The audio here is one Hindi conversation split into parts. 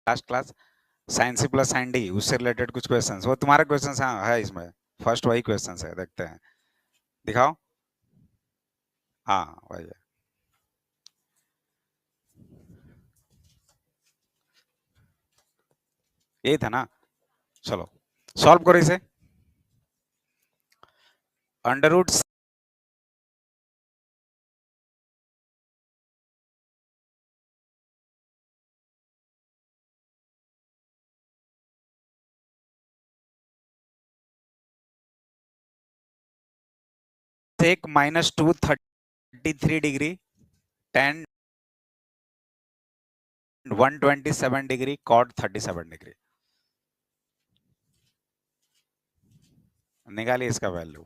Last class sine C plus sine D, उससे रिलेटेड कुछ क्वेश्चंस, वो तुम्हारे क्वेश्चंस है इसमें, फर्स्ट वही क्वेश्चंस है, देखते हैं, दिखाओ। हाँ वही है। यही था ना, चलो सॉल्व करो इसे। Under root sec -233 degree, tan 127 degree, cot 37 degree. निकालिए इसका वैल्यू।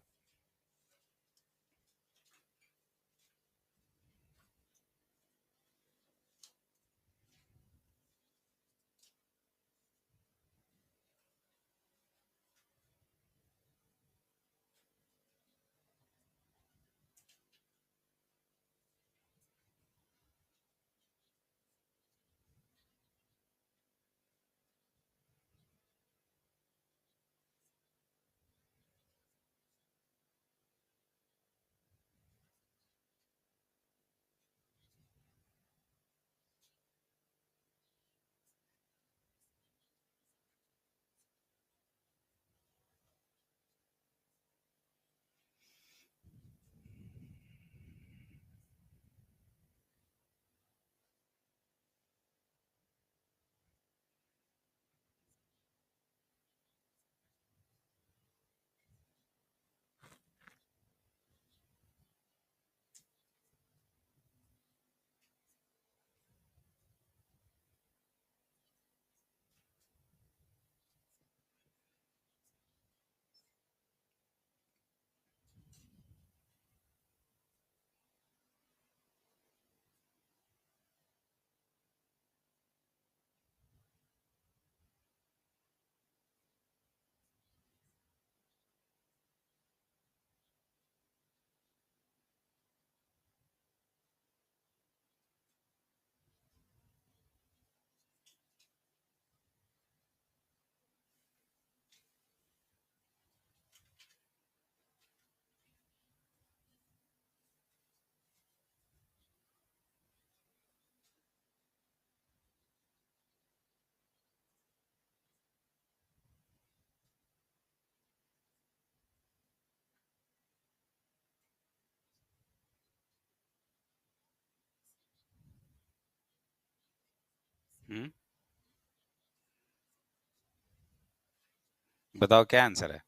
बताओ क्या आंसर है।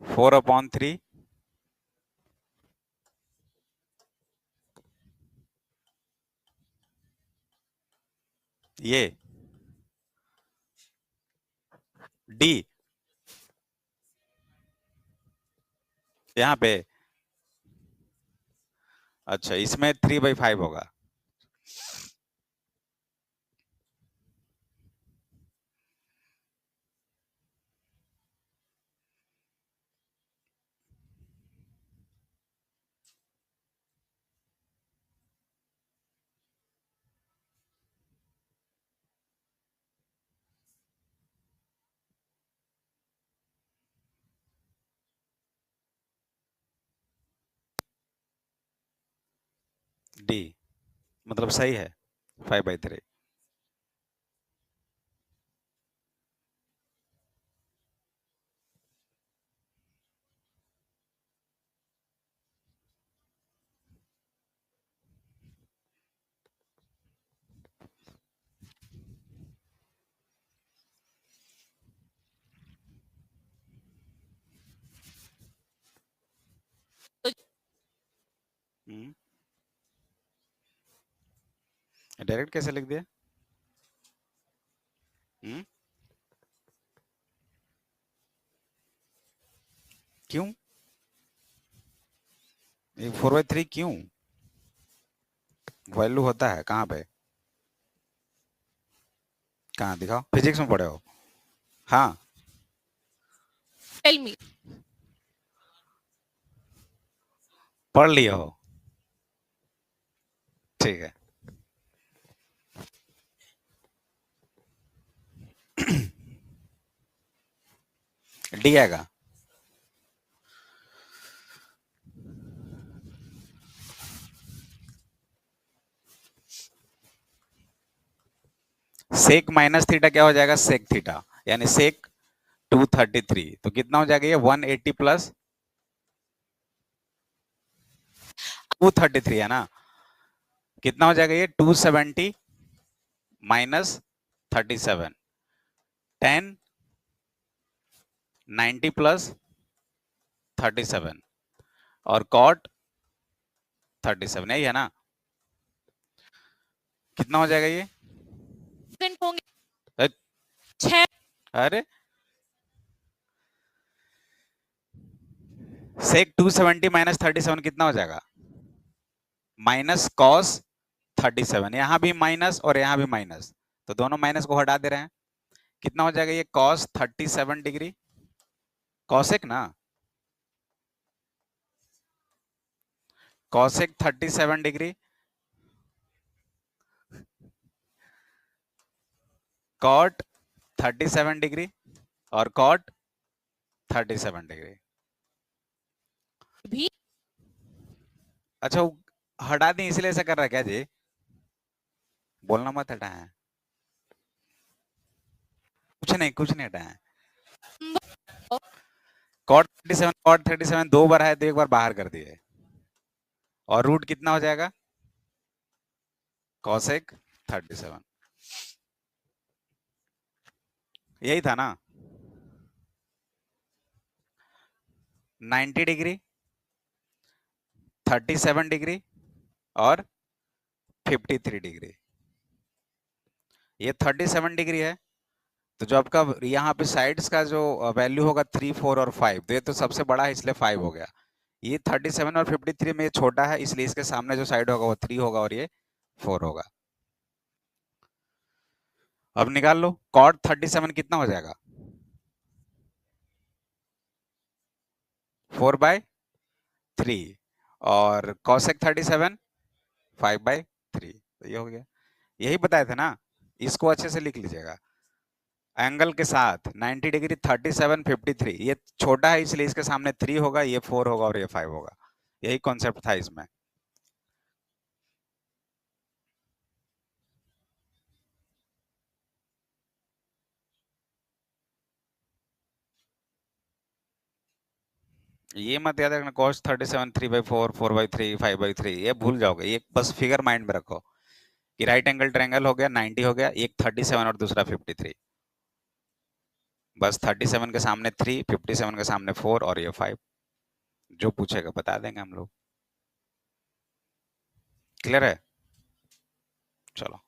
4/3, ये डी यहाँ पे। अच्छा, इसमें 3/5 होगा। डी मतलब सही है, 5/3। डायरेक्ट कैसे लिख दिया? हम्म क्यों? ये 4/3 क्यों? वैल्यू होता है कहाँ पे? कहाँ दिखाओ, फिजिक्स में पढ़े हो? हाँ, टेल मी। पढ़ लिए हो, ठीक है। डी आएगा। सेक माइनस थीटा क्या हो जाएगा, सेक थीटा, यानी सेक 233। तो कितना हो जाएगा ये 180 प्लस 233 है ना, कितना हो जाएगा ये 270 माइनस 37, 10 90 प्लस 37 और कॉट 37, यही है ना। कितना हो जाएगा ये अ- अरे सेक 270 माइनस 37 कितना हो जाएगा, माइनस कॉस 37, यहां भी माइनस और यहां भी माइनस, तो दोनों माइनस को हटा दे रहे हैं। कितना हो जाएगा ये कॉस 37 डिग्री, कॉसेक ना, कॉसेक 37 डिग्री, कॉट 37 डिग्री और कॉट 37 डिग्री भी। अच्छा वो हटा दी इसलिए ऐसा कर रहा है क्या जी, बोलना मत हटाए, कुछ नहीं हटाए। कॉट 37 दो बार है तो एक बार बाहर कर दिए, और रूट कितना हो जाएगा कॉसेक 37, यही था ना। 90 डिग्री, 37 डिग्री और 53 डिग्री, ये 37 डिग्री है, तो जो आपका यहाँ पे साइड्स का जो वैल्यू होगा 3 4 और 5, तो ये तो सबसे बड़ा है इसलिए 5 हो गया। ये 37 और 53 में ये छोटा है इसलिए इसके सामने जो साइड होगा वो 3 होगा और ये 4 होगा। अब निकाल लो कॉट 37 कितना हो जाएगा, 4/3 और कॉसेक 37 5/3, तो ये हो गया। यही बताए थे ना, इसको अच्छे से लिख लीजिएगा, एंगल के साथ 90 डिग्री 37 53, ये छोटा है इसलिए इसके सामने 3 होगा, ये 4 होगा और ये 5 होगा, यही कॉन्सेप्ट था इसमें। ये मत याद रखना cos 37 3/4 4/3 5/3, ये भूल जाओगे, ये बस फिगर माइंड में रखो कि राइट एंगल ट्रायंगल हो गया 90 हो गया, एक 37 और दूसरा 53, बस 37 के सामने 3 57 के सामने 4 और ये 5, जो पूछेगा बता देंगे हम लोग। क्लियर है, चलो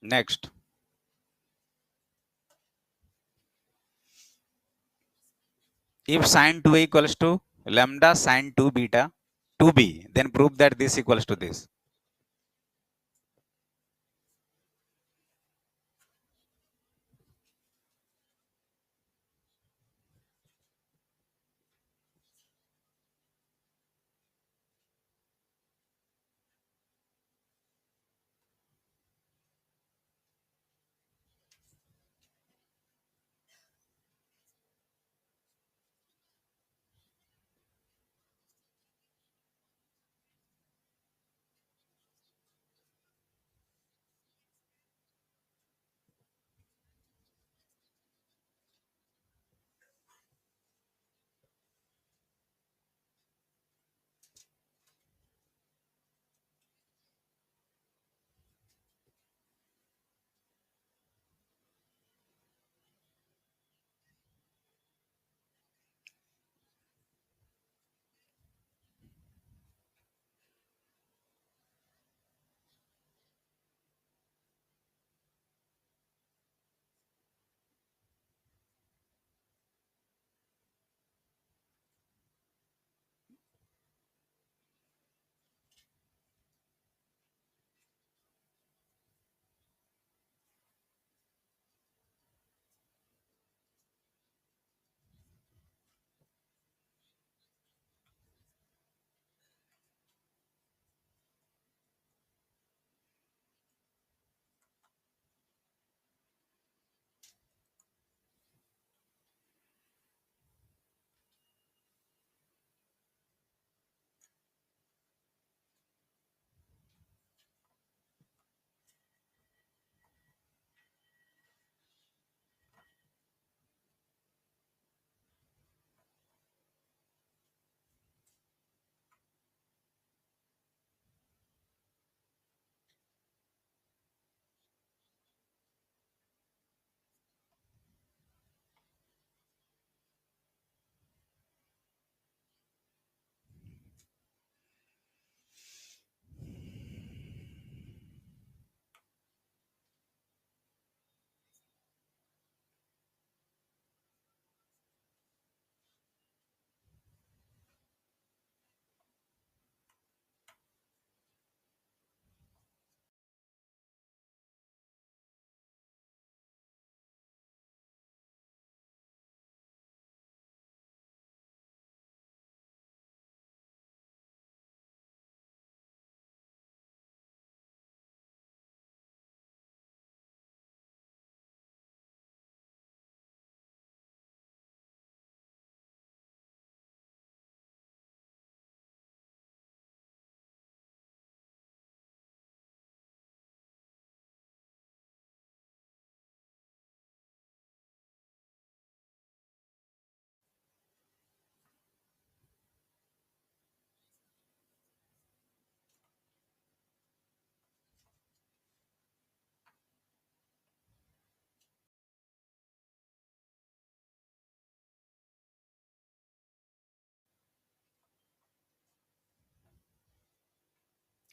next, if sin 2a equals to lambda sin 2 beta 2b, then prove that this equals to this।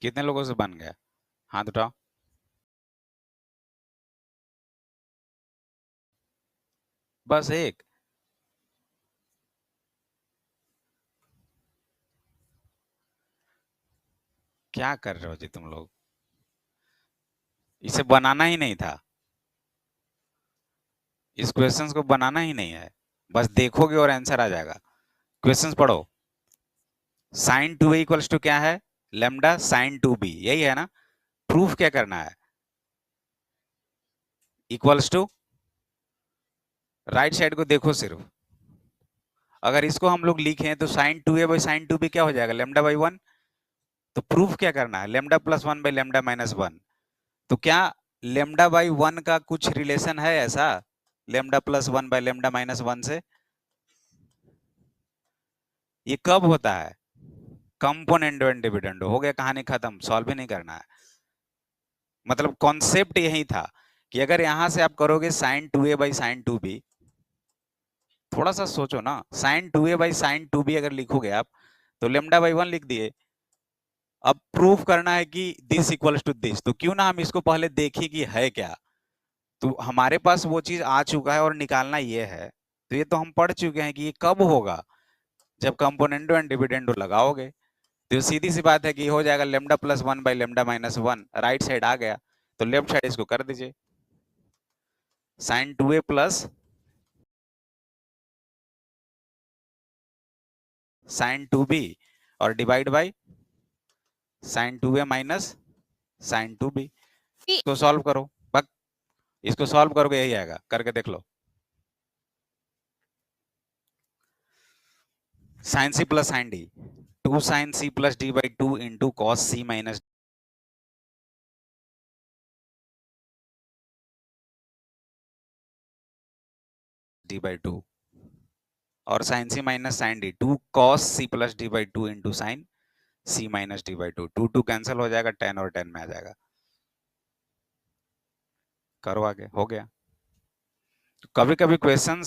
कितने लोगों से बन गया? हाथ उठाओ। बस एक? क्या कर रहे हो जी तुम लोग? इसे बनाना ही नहीं था, इस क्वेश्चंस को बनाना ही नहीं है, बस देखोगे और आंसर आ जाएगा। क्वेश्चंस पढ़ो। Sine two A equals to क्या है? लेमडा साइन टू बी, यही है ना? प्रूफ क्या करना है? इक्वल्स टू, राइट साइड को देखो सिर्फ। अगर इसको हम लोग लिखें तो sine two A by sine two B क्या हो जाएगा? Lambda by one. तो प्रूफ क्या करना है? Lambda plus one by lambda minus one. तो क्या लेमडा बाई वन का कुछ रिलेशन है ऐसा lambda plus one by lambda minus one से? ये कब होता है? Componendo and dividendo. हो गया, कहानी खत्म, सॉल्व भी नहीं करना है। मतलब कॉन्सेप्ट यही था कि अगर यहां से आप करोगे sine two A by sine two B, थोड़ा सा सोचो ना, sine two A by sine two B अगर लिखोगे आप तो लेमडा बाई वन लिख दिए। अब प्रूफ करना है कि दिस इक्वल्स टू दिस, तो क्यों ना हम इसको पहले देखें कि है क्या। तो हमारे पास वो चीज आ चुका है और निकालना ये है। तो ये तो हम पढ़ चुके हैं कि ये कब होगा, जब कंपोनेंडो एंड डिविडेंडो लगाओगे। तो सीधी सी बात है कि हो जाएगा lambda plus one by lambda minus one, right side आ गया। तो लेफ्ट साइड इसको कर दीजिए, sine two A plus sine two B और divide by sine two A minus sine two B. इसको सॉल्व करो, बस इसको सॉल्व करोगे यही आएगा, करके देख लो। Sine C plus sine D, two sine C plus D by two into cos C minus D by two, और sign C minus sine D, two cos C plus D by two into sine C minus D by two. Two two cancel हो जाएगा, टेन और टेन में आ जाएगा। करो आगे, हो गया। तो कभी कभी क्वेश्चन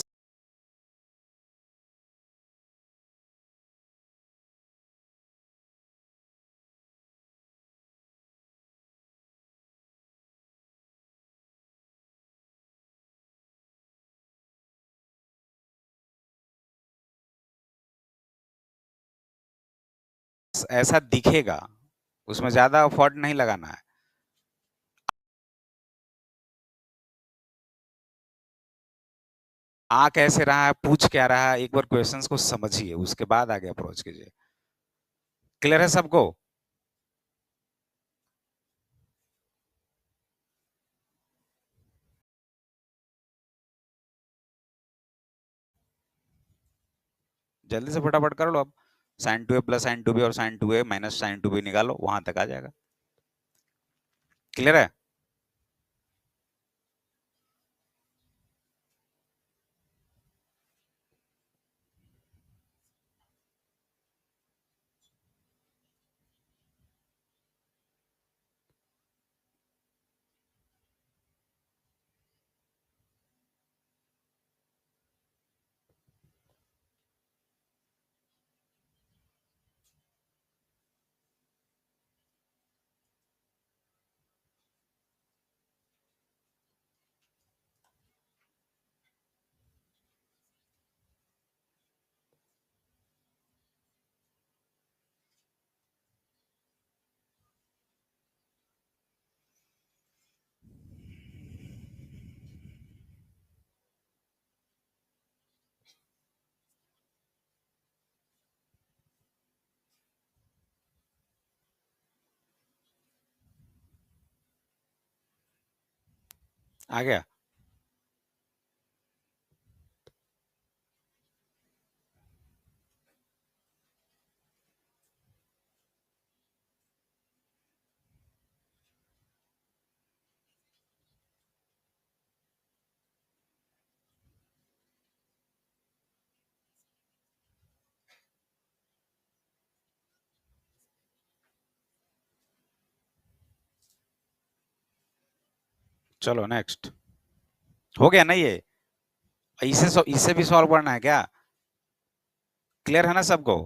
ऐसा दिखेगा, उसमें ज्यादा एफर्ट नहीं लगाना है। आ कैसे रहा है, पूछ क्या रहा है, एक बार क्वेश्चंस को समझिए, उसके बाद आगे अप्रोच कीजिए। क्लियर है सबको? जल्दी से फटाफट कर लो अब। Sign two A plus sine two B और sign two A minus sine two B निकालो, वहां तक आ जाएगा। क्लियर है? आ गया? चलो नेक्स्ट। हो गया ना ये? इसे भी सॉल्व करना है क्या? क्लियर है ना सबको?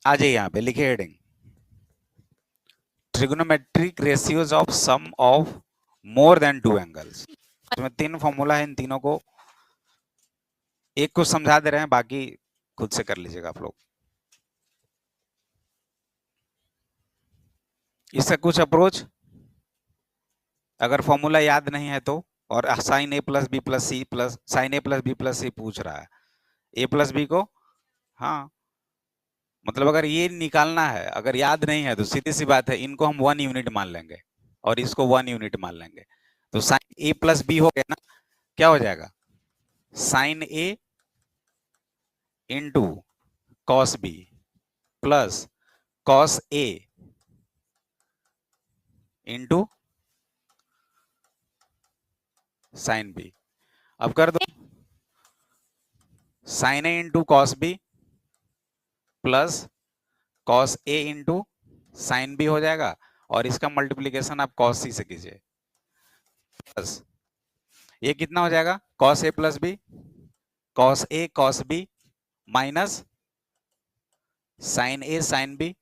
आ जाइए यहाँ पे लिखिए heading, trigonometric ratios of sum of more than two angles. इसमें 3 फॉर्मूला है, इन तीनों को एक को समझा दे रहे हैं, बाकी खुद से कर लीजिएगा आप लोग। इससे कुछ अप्रोच अगर फॉर्मूला याद नहीं है तो, और sine A plus B plus C plus sine A plus B plus C पूछ रहा है, ए प्लस बी को, हाँ मतलब अगर ये निकालना है, अगर याद नहीं है तो सीधी सी बात है, इनको हम 1 यूनिट मान लेंगे और इसको 1 यूनिट मान लेंगे, तो साइन ए प्लस बी हो गया ना, क्या हो जाएगा, sine A into cos B plus cos A into sine B. अब कर दो, sine A into cos B plus cos A into sine B हो जाएगा, और इसका मल्टीप्लीकेशन आप कॉस सी से कीजिए, प्लस ये कितना हो जाएगा, cos A plus B, cos A cos B minus sine A sine B,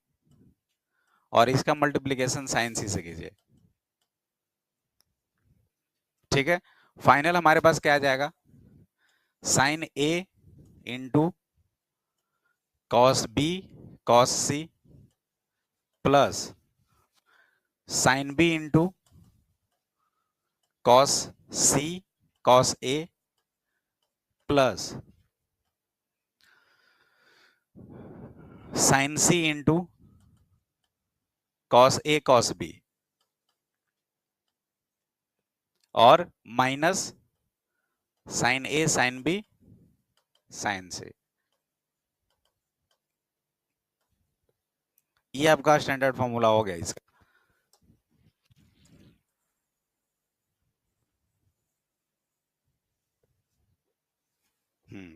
और इसका मल्टीप्लीकेशन साइन सी से कीजिए। ठीक है, फाइनल हमारे पास क्या आ जाएगा, sine A into cos B cos C plus sine B into cos C cos A plus sine C into cos A cos B और minus sine A sine B sine से। ये आपका स्टैंडर्ड फॉर्मूला हो गया इसका।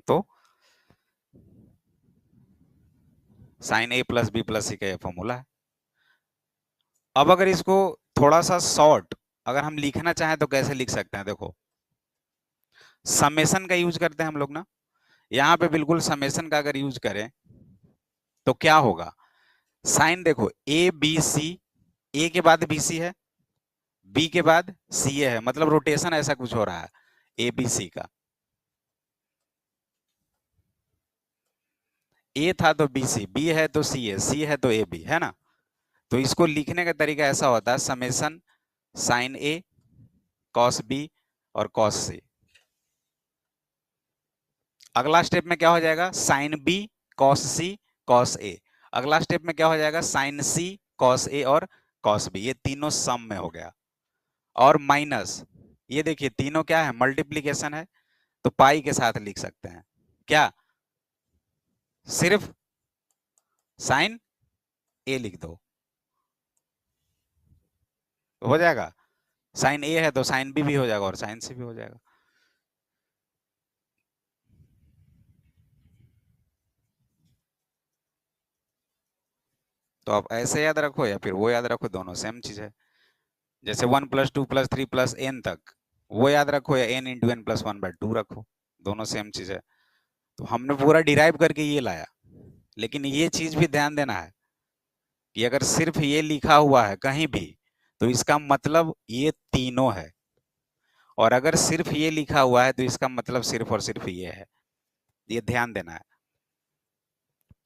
तो sine A plus B plus C का ये फॉर्मूला है। अब अगर इसको थोड़ा सा शॉर्ट अगर हम लिखना चाहें तो कैसे लिख सकते हैं, देखो समेशन का यूज करते हैं हम लोग ना, यहाँ पे बिल्कुल समेशन का अगर यूज करें तो क्या होगा, साइन देखो ए बी सी, ए के बाद बी सी है, बी के बाद सी ए है, मतलब रोटेशन ऐसा कुछ हो रहा है ए बी सी का, ए था तो बी सी, बी है तो सी है, सी है तो ए बी है ना। तो इसको लिखने का तरीका ऐसा होता है, समेशन साइन ए कॉस बी और कॉस सी। अगला स्टेप में क्या हो जाएगा, sine B cos C cos ए। अगला स्टेप में क्या हो जाएगा, साइन सी कॉस ए और कॉस बी, ये तीनों सम में हो गया, और माइनस ये देखिए तीनों क्या है, मल्टीप्लीकेशन है, तो पाई के साथ लिख सकते हैं, क्या सिर्फ साइन ए लिख दो तो हो जाएगा, साइन ए है तो साइन बी भी हो जाएगा और साइन सी भी हो जाएगा। तो आप ऐसे याद रखो या फिर वो याद रखो, दोनों सेम चीज है। जैसे 1 + 2 + 3 + n तक वो याद रखो, या n × n + 1/2 रखो, दोनों सेम चीज है। तो हमने पूरा डिराइव करके ये लाया, लेकिन ये चीज भी ध्यान देना है कि अगर सिर्फ ये लिखा हुआ है कहीं भी तो इसका मतलब ये तीनों है, और अगर सिर्फ ये लिखा हुआ है तो इसका मतलब सिर्फ और सिर्फ ये है, ये ध्यान देना है।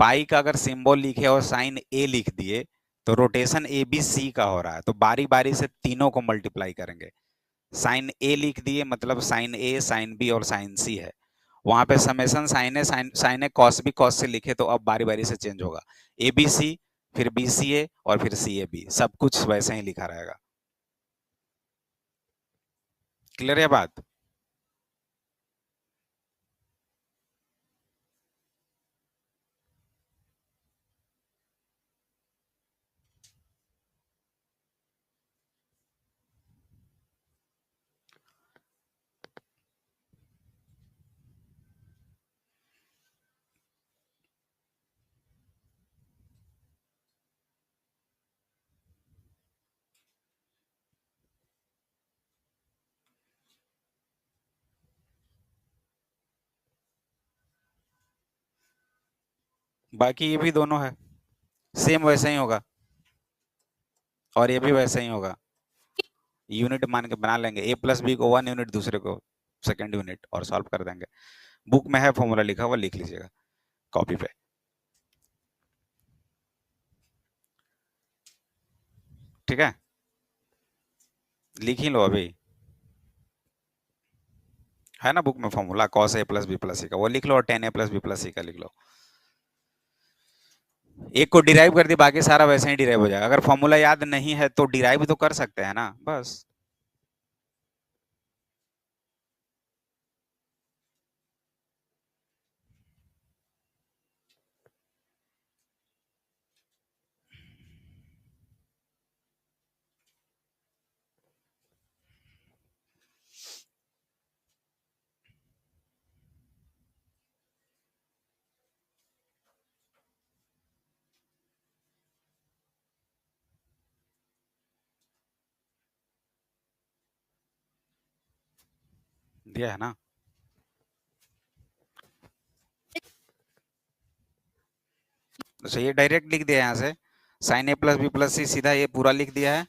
पाई का अगर सिंबल लिखे और साइन ए लिख दिए तो रोटेशन ए बी सी का हो रहा है, तो बारी बारी से तीनों को मल्टीप्लाई करेंगे। साइन ए लिख दिए मतलब साइन ए साइन बी और साइन सी है, वहां पे समेशन साइन ए कॉस बी कॉस से लिखे तो अब बारी बारी से चेंज होगा, ए बी सी फिर बी सी ए और फिर सी ए बी, सब कुछ वैसे ही लिखा रहेगा। क्लियर है बात। बाकी ये भी दोनों है, सेम वैसा ही होगा और ये भी वैसा ही होगा। यूनिट मान के बना लेंगे, ए प्लस बी को 1 यूनिट, दूसरे को सेकेंड यूनिट, और सॉल्व कर देंगे। बुक में है फॉर्मूला लिखा हुआ, लिख लीजिएगा कॉपी पे। ठीक है, लिख ही लो अभी, है ना बुक में formula cos a plus B plus C का, वो लिख लो, और tan a plus B plus C का लिख लो। एक को डिराइव कर दी, बाकी सारा वैसे ही डिराइव हो जाएगा। अगर फॉर्मूला याद नहीं है तो डिराइव तो कर सकते हैं ना, बस। दिया है ना। तो ये डायरेक्ट लिख दिया यहाँ से, sign A plus B plus सी, सीधा ये पूरा लिख दिया है,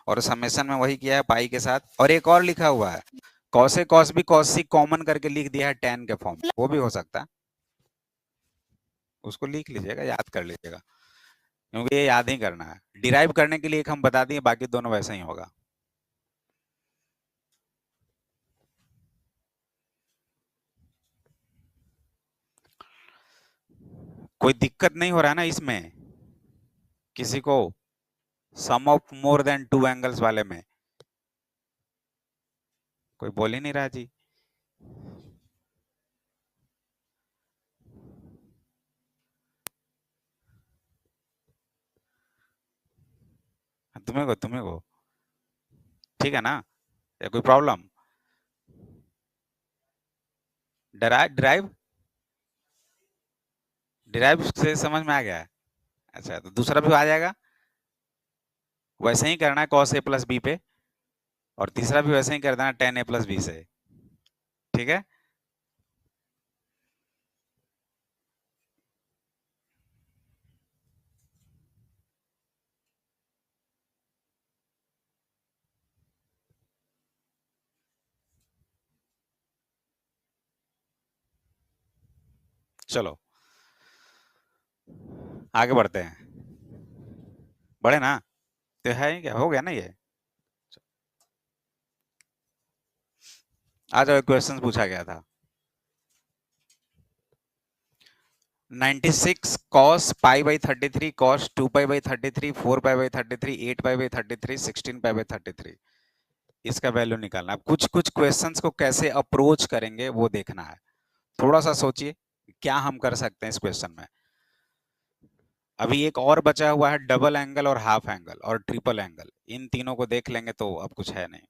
और समेशन में वही किया है पाई के साथ। और एक और लिखा हुआ है, cos A cos B cos C common करके लिख दिया है tan के फॉर्म, वो भी हो सकता है, उसको लिख लीजिएगा, याद कर लीजिएगा, क्योंकि ये याद ही करना है। डिराइव करने के लिए एक हम बता दिए, बाकी दोनों वैसे ही होगा। कोई दिक्कत नहीं हो रहा है ना इसमें किसी को, सम ऑफ मोर देन 2 एंगल्स वाले में? कोई बोल ही नहीं रहा जी। तुम्हें को ठीक है ना, या कोई प्रॉब्लम? ड्राइव ड्राइव ड्राइव से समझ में आ गया है? अच्छा, तो दूसरा भी आ जाएगा, वैसे ही करना है cos a प्लस बी पे, और तीसरा भी वैसे ही कर देना tan a प्लस बी से। ठीक है, चलो आगे बढ़ते हैं। बढ़े ना, तो है ही क्या, हो गया ना ये। आ जाओ, क्वेश्चन पूछा गया था। 96 cos pi by 33 cos 2 pi by 33 4 pi by 33 8 pi by 33 16 pi by 33, इसका वैल्यू निकालना है। कुछ कुछ क्वेश्चंस को कैसे अप्रोच करेंगे वो देखना है। थोड़ा सा सोचिए क्या हम कर सकते हैं इस क्वेश्चन में। अभी एक और बचा हुआ है, डबल एंगल और हाफ एंगल और ट्रिपल एंगल, इन तीनों को देख लेंगे तो अब कुछ है नहीं।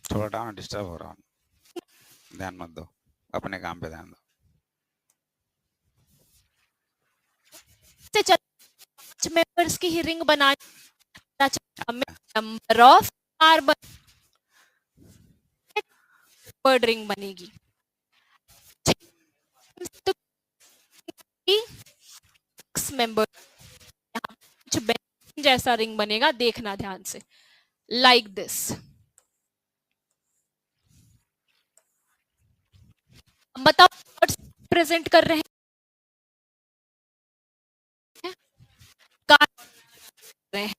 थोड़ा डाउन डिस्टर्ब हो रहा हूँ, ध्यान मत दो, अपने काम पे ध्यान दो। मेंबर्स की ring banana number of carbon ring बनेगी, तो मेंबर कुछ जैसा रिंग बनेगा, देखना ध्यान से, लाइक दिस। बताओ प्रेजेंट कर रहे हैं, रहे हैं।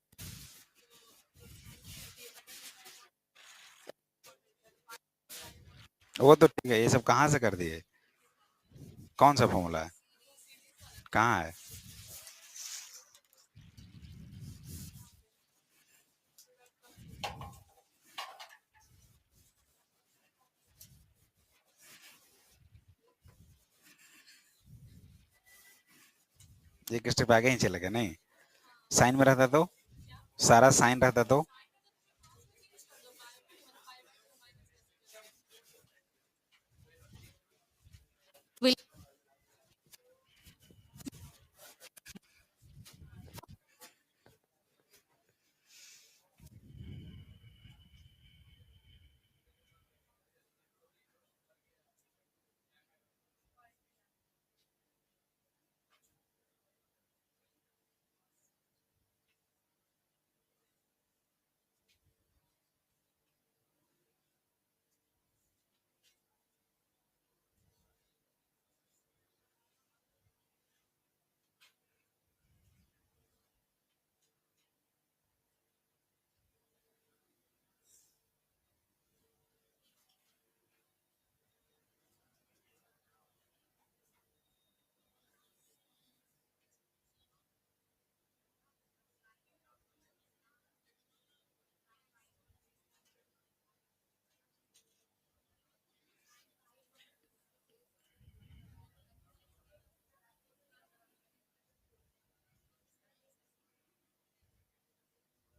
वो तो ठीक है, ये सब कहाँ से कर दिए, कौन सा फॉर्मूला है, कहाँ है? एक स्टेप आगे ही चले गए। नहीं, साइन में रहता तो, सारा साइन रहता तो will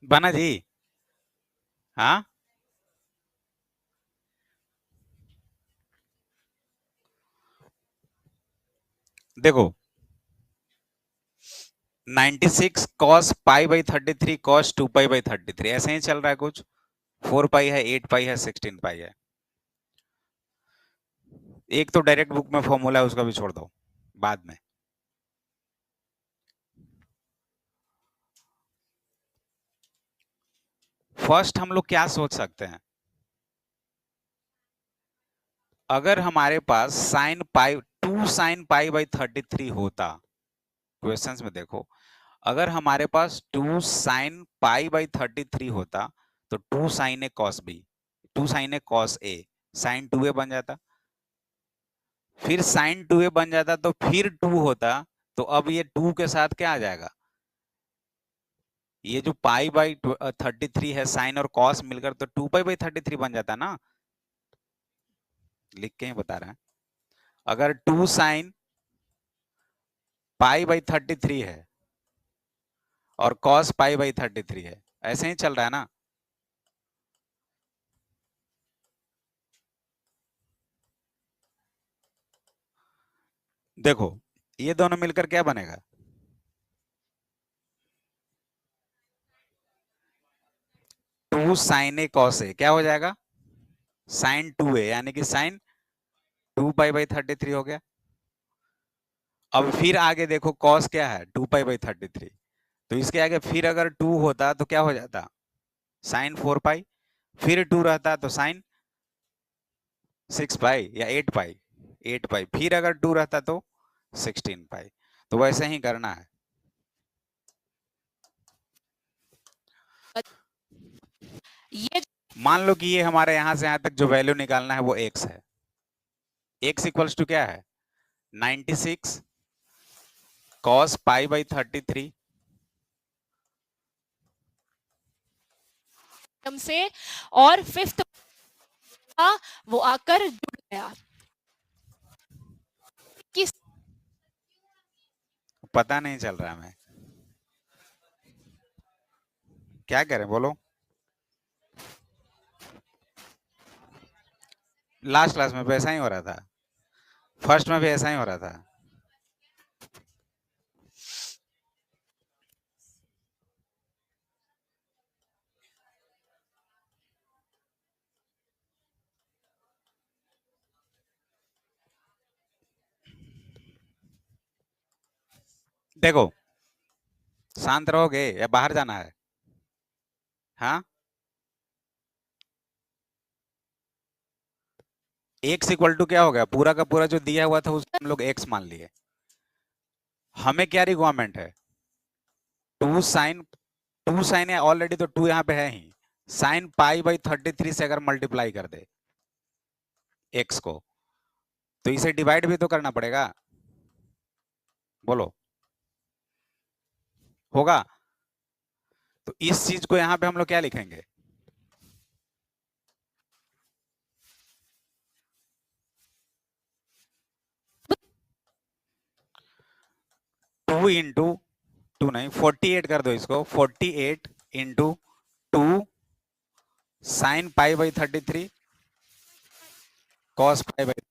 बना जी। हाँ, देखो 96 cos pi by 33 cos 2 pi by 33 ऐसे ही चल रहा है कुछ। 4 पाई है, 8 पाई है, 16 पाई है। एक तो डायरेक्ट बुक में फॉर्मूला है, उसका भी छोड़ दो बाद में। फर्स्ट हम लोग क्या सोच सकते हैं, अगर हमारे पास sine pi 2 sine pi by 33 होता, क्वेश्चंस में देखो, अगर हमारे पास 2 साइन पाई बाई 33 होता तो 2 sign A cos B, 2 sign A cos A, sign 2 ए बन जाता। फिर साइन 2 ए बन जाता तो फिर 2 होता, तो अब ये 2 के साथ क्या आ जाएगा, ये जो पाई बाई 33 है, साइन और कॉस मिलकर तो 2 पाई बाई 33 बन जाता ना। लिख के ही बता रहे हैं। अगर 2 साइन पाई बाई 33 है और कॉस पाई बाई 33 है, ऐसे ही चल रहा है ना। देखो ये दोनों मिलकर क्या बनेगा, 2 साइन ए कॉस ए क्या हो जाएगा, साइन 2 ए, यानी कि साइन 2 पाई बाई 33 हो गया। अब फिर आगे देखो कॉस क्या है, 2 पाई बाई 33, तो इसके आगे फिर अगर 2 होता तो क्या हो जाता, साइन 4 पाई, फिर 2 रहता तो साइन 6 पाई या 8 पाई, 8 पाई, फिर अगर 2 रहता तो 16 पाई। तो वैसे ही करना है। ये मान लो कि ये हमारे यहां से यहां तक जो वैल्यू निकालना है वो x है। x इक्वल्स टू क्या है, 96 कॉस पाई बाई 33 टर्म से और फिफ्थ वो आकर जुड़ गया। किस पता नहीं चल रहा मैं क्या करें, बोलो। लास्ट क्लास में भी ऐसा ही हो रहा था, फर्स्ट में भी ऐसा ही हो रहा था। देखो शांत रहोगे या बाहर जाना है। हाँ, एक्स इक्वल टू क्या हो गया, पूरा का पूरा जो दिया हुआ था उसको हम लोग एक्स मान लिए। हमें क्या रिक्वायरमेंट है, 2 साइन है ऑलरेडी, तो 2 यहाँ पे है ही। साइन पाई बाई 33 से अगर मल्टीप्लाई कर दे एक्स को, तो इसे डिवाइड भी तो करना पड़ेगा, बोलो होगा। तो इस चीज को यहाँ पे हम लोग क्या लिखेंगे, 2 इंटू 2 नहीं 48 कर दो इसको, 48 into 2 sine pi by 33 cos pi by,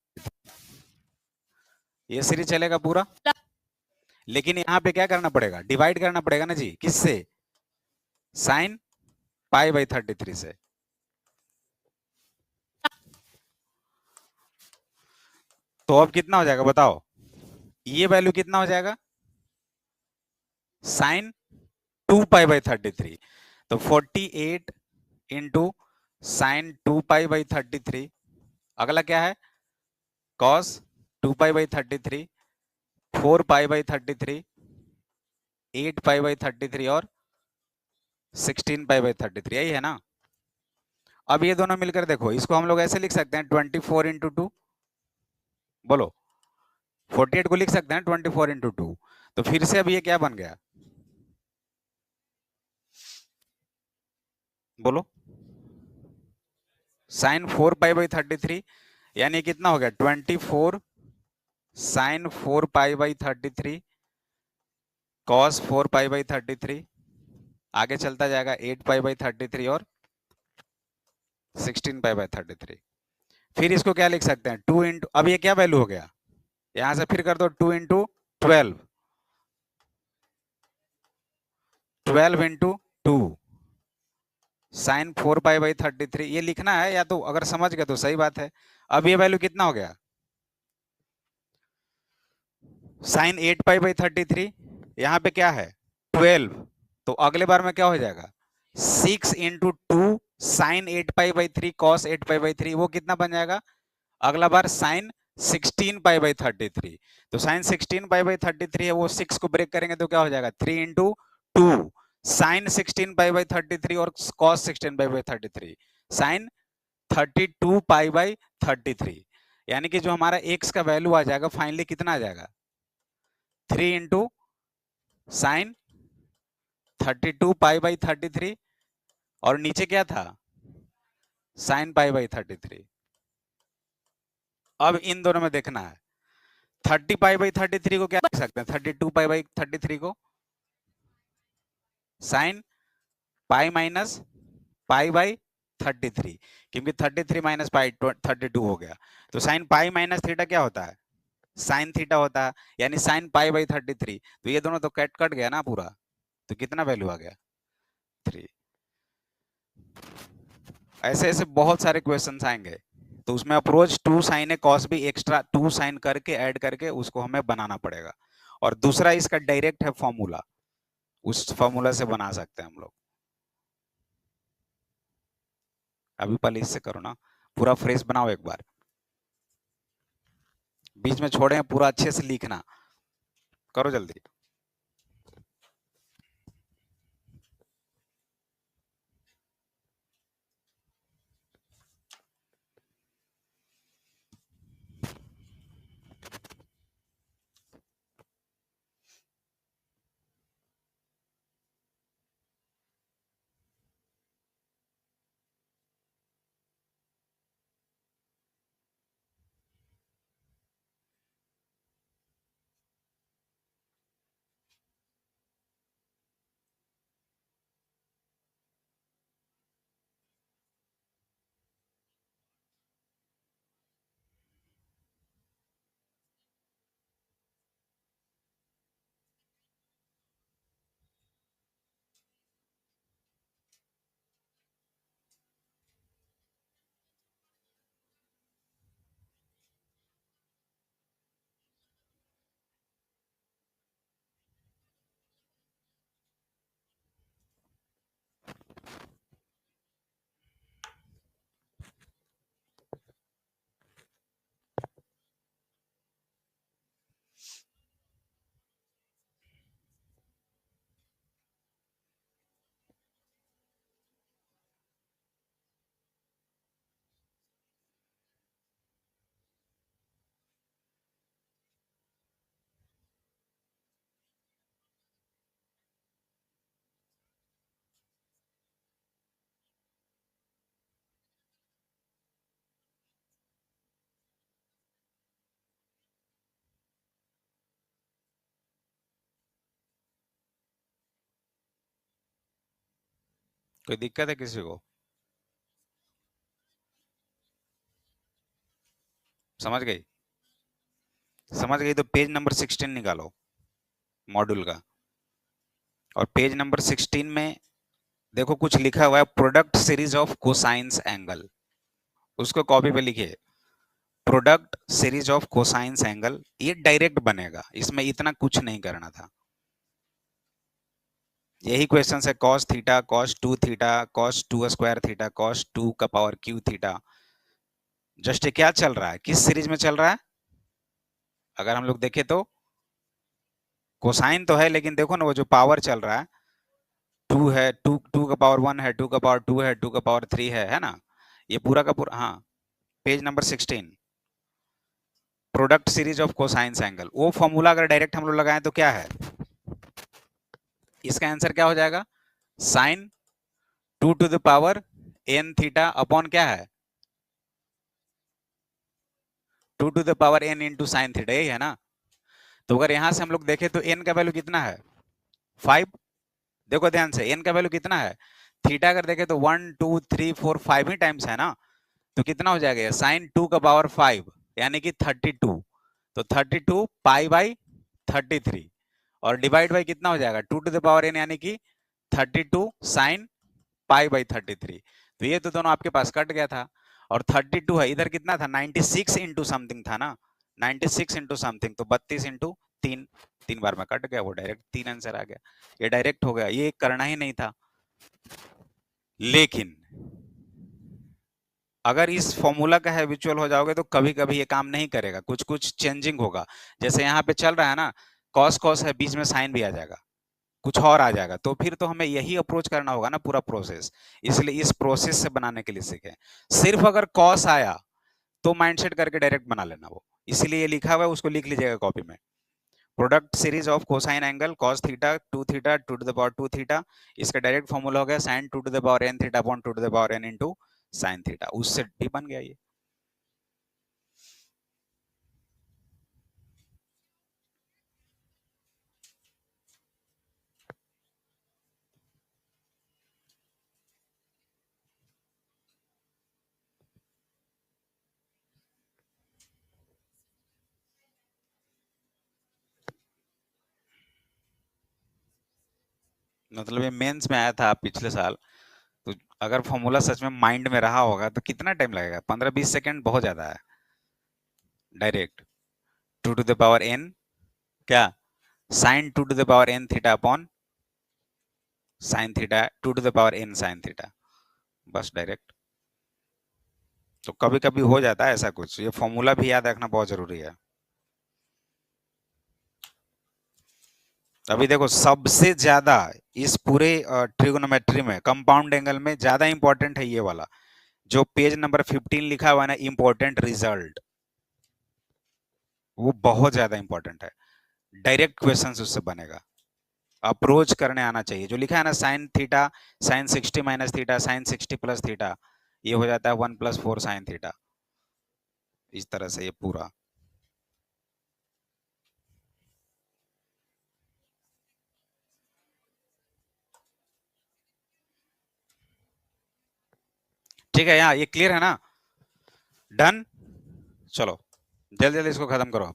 ये सीरीज चलेगा पूरा। लेकिन यहां पे क्या करना पड़ेगा, डिवाइड करना पड़ेगा ना जी, किससे, साइन पाई बाई 33 से। तो अब कितना हो जाएगा बताओ, ये वैल्यू कितना हो जाएगा, साइन 2 पाई बाई 33। तो 48 इंटू साइन 2 पाई बाई 33, अगला क्या है, cos 2 pi by 33, 4 pi by 33, 8 pi by 33 और 16 पाई बाई 33, यही है ना। अब ये दोनों मिलकर देखो, इसको हम लोग ऐसे लिख सकते हैं 24 इंटू 2, बोलो 48 को लिख सकते हैं 24 इंटू 2। तो फिर से अब ये क्या बन गया, बोलो साइन 4 पाई बाई 33, यानी कितना हो गया 24 sine 4 pi by 33 cos 4 pi by 33, आगे चलता जाएगा 8 पाई बाई 33 और 16 पाई बाई 33। फिर इसको क्या लिख सकते हैं 2 इंटू, अब ये क्या वैल्यू हो गया, यहां से फिर कर दो 2 into 12, 12 into 2 sine 4 pi by 33, ये लिखना है, या तो अगर समझ गए तो सही बात है। अब ये वैल्यू कितना हो गया, साइन 8 पाई बाई 33, यहां पे क्या है 12, तो अगले बार में क्या हो जाएगा 6 into 2 sine 8 pi by 3 cos 8 pi by 3, वो कितना बन जाएगा, अगला बार साइन 16 पाई बाई 33। तो साइन 16 पाई बाई 33 है, वो 6 को ब्रेक करेंगे तो क्या हो जाएगा 3 इंटू 2 साइन 16 पाई बाई 33 और cos 16 pi by 33, sine 32 pi by 33, यानी कि जो हमारा एक्स का वैल्यू आ जाएगा फाइनली कितना आ जाएगा 3 इंटू साइन 32 पाई बाई 33, और नीचे क्या था साइन पाई बाई 33। अब इन दोनों में देखना है, 30 पाई बाई 33 को क्या लिख सकते हैं, 32 पाई बाई 33 को sine pi minus pi by 33, क्योंकि 33 माइनस पाई 32 हो गया। तो साइन पाई माइनस थीटा क्या होता है, साइन थीटा होता है, यानी साइन पाई बाई 33। तो ये दोनों तो कट कट गया ना पूरा, तो कितना वैल्यू आ गया 3। ऐसे ऐसे बहुत सारे क्वेश्चंस आएंगे, तो उसमें अप्रोच 2 साइन ए कॉस भी एक्स्ट्रा 2 साइन करके ऐड करके उसको हमें बनाना पड़ेगा। और दूसरा इसका डायरेक्ट है फॉर्मूला, उस फॉर्मूला से बना सकते हैं हम लोग। अभी पहले इससे करो ना, पूरा फ्रेश बनाओ एक बार, बीच में छोड़े हैं पूरा अच्छे से लिखना, करो जल्दी। कोई दिक्कत है किसी को? समझ गई? समझ गई तो पेज नंबर 16 निकालो मॉड्यूल का। और पेज नंबर 16 में देखो कुछ लिखा हुआ है, product series of cosines angle. उसको कॉपी पे लिखिए, product series of cosines angle. ये डायरेक्ट बनेगा, इसमें इतना कुछ नहीं करना था। यही क्वेश्चन है, cos theta, cos 2 theta, cos 2 square theta, cos 2 का पावर q थीटा। जस्ट क्या चल रहा है, किस सीरीज में चल रहा है? अगर हम लोग देखें तो कोसाइन तो है, लेकिन देखो ना वो जो पावर चल रहा है, 2 है, 2 का पावर 1 है, 2 का पावर 2 है, 2 का पावर 3 है ना? ये पूरा का पूरा, हाँ, page number 16, product series of cosines angle. वो फॉर्मूला अगर डायरेक्ट हम लोग लगाएं तो क्या है, इसका आंसर क्या हो जाएगा? Sine 2 to the power n theta upon क्या है, 2 to the power n into sine theta, यही है ना? तो अगर यहां से हम लोग देखें तो n का वैल्यू कितना है, 5। देखो ध्यान से, n का वैल्यू कितना है, थीटा अगर देखें तो 1 2 3 4 5 ही टाइम्स है ना? तो कितना हो जाएगा, साइन 2 का पावर 5 यानी कि 32। तो 32 पाई बाई 33 और डिवाइड बाई कितना हो जाएगा, 2 टू द पावर n यानी कि 32 साइन पाई बाई 33। तो ये तो दोनों आपके पास कट गया था। और 32 है, इधर कितना था, 96 इंटू समथिंग था ना, 96 इंटू समथिंग, तो 32 इंटू 3, 3 बार में कट गया, वो डायरेक्ट 3 आंसर आ गया। ये डायरेक्ट हो गया, ये करना ही नहीं था। लेकिन अगर इस फॉर्मूला का हैबिचुअल हो जाओगे तो कभी कभी ये काम नहीं करेगा, कुछ कुछ चेंजिंग होगा। जैसे यहाँ पे चल रहा है ना, कॉस कॉस है, बीच में साइन भी आ जाएगा, कुछ और आ जाएगा, तो फिर तो हमें यही अप्रोच करना होगा ना, पूरा प्रोसेस। इसलिए इस प्रोसेस से बनाने के लिए सीखें। सिर्फ अगर कॉस आया तो माइंडसेट करके डायरेक्ट बना लेना, वो इसलिए लिखा हुआ है, उसको लिख लीजिएगा कॉपी में। Product series of cosine angle cos theta 2 theta 2 to the power 2 theta, इसका डायरेक्ट फॉर्मूला हो गया sin 2 to the power n theta upon 2 to the power n into sin theta, उससे भी बन गया ये। मतलब ये मेंस में आया था पिछले साल। तो अगर फॉर्मूला सच में माइंड में रहा होगा तो कितना टाइम लगेगा, 15-20 सेकंड बहुत ज्यादा है। Direct 2 to the power n क्या, sine 2 to the power n theta upon sine theta 2 to the power n sine theta, बस डायरेक्ट। तो कभी कभी हो जाता है ऐसा कुछ, ये फॉर्मूला भी याद रखना बहुत जरूरी है। अभी देखो सबसे ज्यादा इस पूरे ट्रिगोनोमेट्री में कंपाउंड एंगल में ज्यादा इंपॉर्टेंट है ये वाला, जो पेज नंबर 15 लिखा हुआ है ना, इंपॉर्टेंट रिजल्ट, वो बहुत ज्यादा इंपॉर्टेंट है। डायरेक्ट क्वेश्चन उससे बनेगा, अप्रोच करने आना चाहिए। जो लिखा है ना sign theta sine 60 minus theta sine 60 plus theta, ये हो जाता है 1 + 4 साइन थीटा, इस तरह से ये पूरा। ठीक है, यहाँ ये क्लियर है ना, डन। चलो जल्दी जल्दी इसको खत्म करो।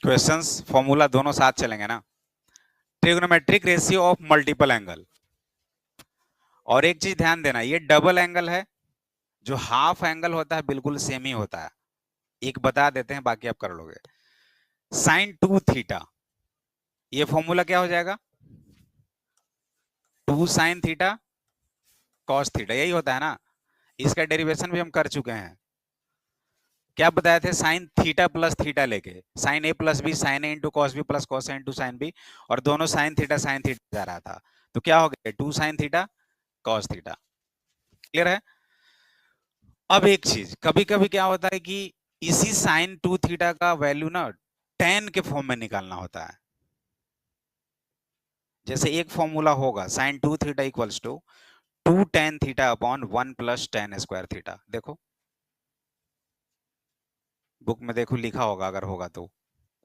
क्वेश्चंस फॉर्मूला दोनों साथ चलेंगे ना। Trigonometric ratio of multiple angle. और एक चीज ध्यान देना, ये डबल एंगल है, जो हाफ एंगल होता है बिल्कुल सेम ही होता है। एक बता देते हैं, बाकी आप कर लोगे। साइन 2 थीटा, ये फॉर्मूला क्या हो जाएगा, 2 साइन थीटा कॉस थीटा, यही होता है ना। इसका डेरिवेशन भी हम कर चुके हैं। क्या बताए थे, साइन थीटा प्लस थीटा लेके, sine A plus B sine A into cos B plus cos A into sine B, और दोनों साइन थीटा जा रहा था, तो क्या हो गया, 2 sine theta cos theta. Clear है? अब एक चीज, कभी कभी क्या होता है कि इसी साइन 2 थीटा का वैल्यू ना tan के फॉर्म में निकालना होता है। जैसे एक फॉर्मूला होगा sine 2 theta equals to 2 tan theta upon 1 + tan square theta. देखो बुक में देखो लिखा होगा, अगर होगा तो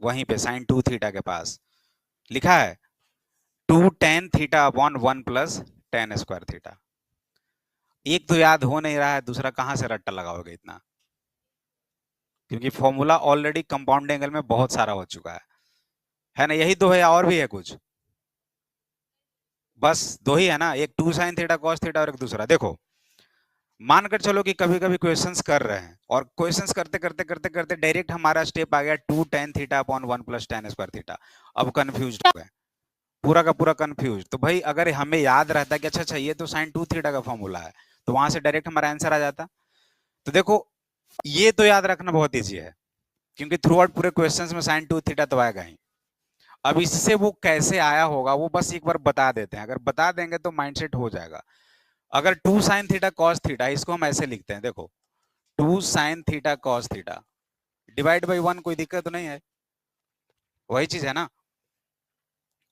वहीं पे साइन 2 थीटा के पास लिखा है 2 tan theta upon 1 plus tan square theta. एक तो याद हो नहीं रहा है, दूसरा कहां से रट्टा लगाओगे इतना, क्योंकि फॉर्मूला ऑलरेडी कंपाउंड एंगल में बहुत सारा हो चुका है ना। यही दो है या और भी है कुछ? बस दो ही है ना, एक 2 sin थीटा cos थीटा और एक दूसरा। देखो मानकर चलो कि कभी कभी क्वेश्चंस कर रहे हैं और क्वेश्चंस करते करते करते करते डायरेक्ट हमारा स्टेप आ गया 2 tan theta upon 1 plus tan square theta. अब कंफ्यूज हो गए, पूरा का पूरा कंफ्यूज। तो भाई अगर हमें याद रहता कि अच्छा अच्छा ये तो sin 2 थीटा का फॉर्मूला है, तो वहां से डायरेक्ट हमारा आंसर आ जाता। तो देखो ये तो याद रखना बहुत ईजी है, क्योंकि थ्रू आउट पूरे क्वेश्चंस में sin 2 थीटा तो आएगा ही। अब इससे वो कैसे आया होगा वो बस एक बार बता देते हैं, अगर बता देंगे तो माइंडसेट हो जाएगा। अगर 2 sin थीटा cos थीटा, इसको हम ऐसे लिखते हैं, देखो 2 sin theta cos theta divide by 1, कोई दिक्कत तो नहीं है, वही चीज है ना।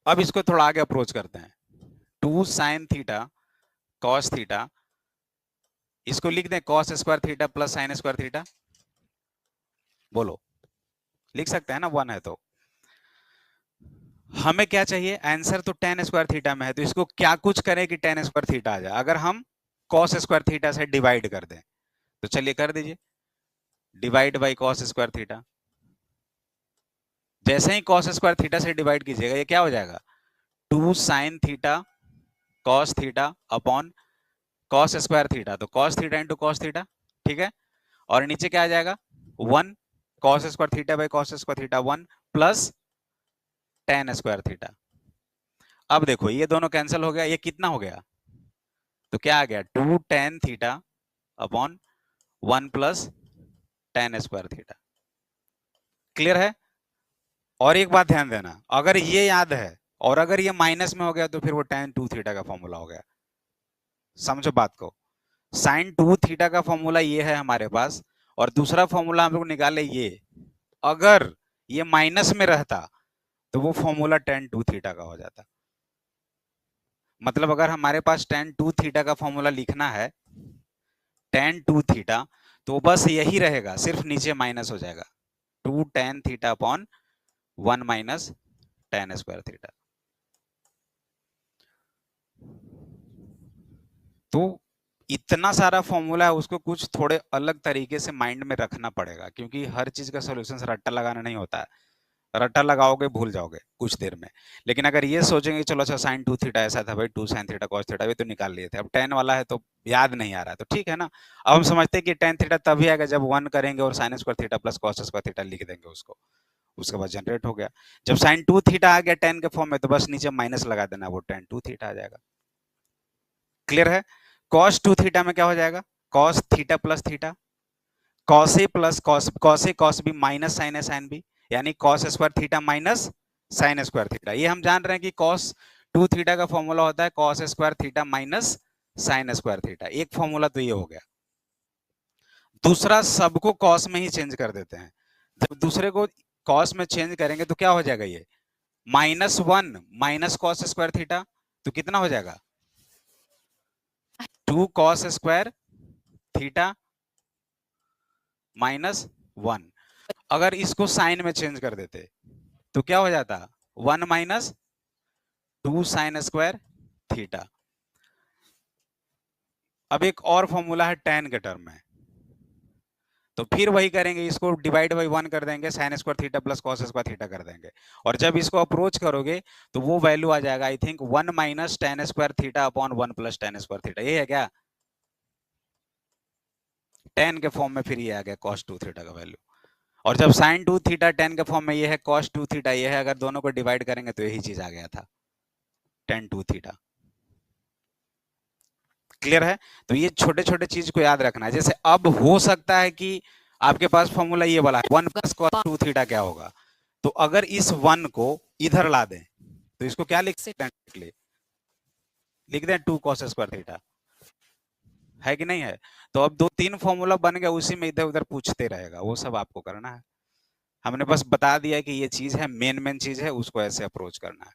अब इसको थोड़ा आगे अप्रोच करते हैं, 2 sin थीटा cos थीटा, इसको लिख दें cos square theta plus sin square theta. बोलो लिख सकते हैं ना, 1 है तो। हमें क्या चाहिए, आंसर तो tan स्क्वायर थीटा में है, तो इसको क्या कुछ करें कि tan स्क्वायर थीटा आ जाए। अगर हम cos स्क्वायर थीटा से डिवाइड कर दें, तो चलिए कर दीजिए, divide by cos square theta. जैसे ही cos स्क्वायर थीटा से डिवाइड कीजिएगा, ये क्या हो जाएगा, 2 sin theta cos theta upon cos square theta, तो cos theta into cos theta, ठीक है। और नीचे क्या आ जाएगा, 1 cos square theta by cos square theta 1 plus tan square theta. अब देखो ये दोनों कैंसिल हो गया, ये कितना हो गया, तो क्या आ गया, 2 tan theta upon 1 plus tan square theta. Clear है। और एक बात ध्यान देना, अगर ये याद है और अगर ये माइनस में हो गया तो फिर वो tan 2 थीटा का फॉर्मूला हो गया। समझो बात को, sin 2 थीटा का फॉर्मूला ये है हमारे पास, और दूसरा फॉर्मूला हम लोग निकाले ये। अगर ये माइनस में रहता तो वो फॉर्मूला tan 2 थीटा का हो जाता। मतलब अगर हमारे पास tan 2 थीटा का फॉर्मूला लिखना है, tan 2 थीटा, तो बस यही रहेगा, सिर्फ नीचे माइनस हो जाएगा, 2 tan theta upon 1 minus tan square theta. तो इतना सारा फॉर्मूला है, उसको कुछ थोड़े अलग तरीके से माइंड में रखना पड़ेगा, क्योंकि हर चीज का सॉल्यूशन रट्टा लगाना नहीं होता है। रट्टा लगाओगे भूल जाओगे कुछ देर में। लेकिन अगर ये सोचेंगे चलो अच्छा sin 2 थीटा ऐसा था भाई, 2 sin थीटा cos थीटा भी तो निकाल लिए थे, अब tan वाला है तो याद नहीं आ रहा है, तो ठीक है ना। अब हम समझते हैं कि tan थीटा तभी आएगा जब 1 करेंगे और sin square theta plus cos square theta लिख देंगे उसको, उसके बाद जनरेट हो गया। जब sin 2 थीटा आ गया tan के फॉर्म में, तो बस नीचे माइनस लगा देना, वो tan 2 थीटा आ जाएगा। क्लियर है। cos 2 थीटा में क्या हो जाएगा, cos theta plus theta, cos ए प्लस cos ए cos बी माइनस sin ए sin बी, यानी cos square theta minus sin square theta. ये हम जान रहे हैं कि cos 2 थीटा का फॉर्मूला होता है cos square theta minus sin square theta. एक फॉर्मूला तो ये हो गया। दूसरा, सबको cos में ही चेंज कर देते हैं। जब दूसरे को cos में चेंज करेंगे तो क्या हो जाएगा, ये -1 माइनस cos स्क्वायर थीटा, तो कितना हो जाएगा, 2 cos स्क्वायर थीटा -1। अगर इसको साइन में चेंज कर देते तो क्या हो जाता, 1 माइनस 2 साइन स्क्वायर थीटा। अब एक और फॉर्मूला है tan के टर्म में, तो फिर वही करेंगे, इसको डिवाइड बाई 1 कर देंगे, sine square theta plus cos square theta कर देंगे। और जब इसको अप्रोच करोगे तो वो वैल्यू आ जाएगा, I think 1 minus tan square theta upon 1 plus tan square theta. ये है क्या, tan के फॉर्म में फिर ये आ गया cos 2 थीटा का वैल्यू। और जब sin 2 थीटा tan के फॉर्म में ये है cos 2 थीटा, ये है, अगर दोनों को डिवाइड करेंगे तो यही चीज आ गया था, tan 2 थीटा। क्लियर है। तो ये छोटे छोटे चीज को याद रखना है। जैसे अब हो सकता है कि आपके पास फॉर्मूला ये वाला है 1 प्लस cos 2 थीटा क्या होगा, तो अगर इस 1 को इधर ला दें तो इसको क्या लिख सकते हैं, लिख दें 2 cos स्क्वायर थीटा, है कि नहीं है। तो अब 2-3 फॉर्मूला बन गया, उसी में इधर उधर पूछते रहेगा, वो सब आपको करना है। हमने बस बता दिया कि ये चीज है, मेन मेन चीज है, उसको ऐसे अप्रोच करना है।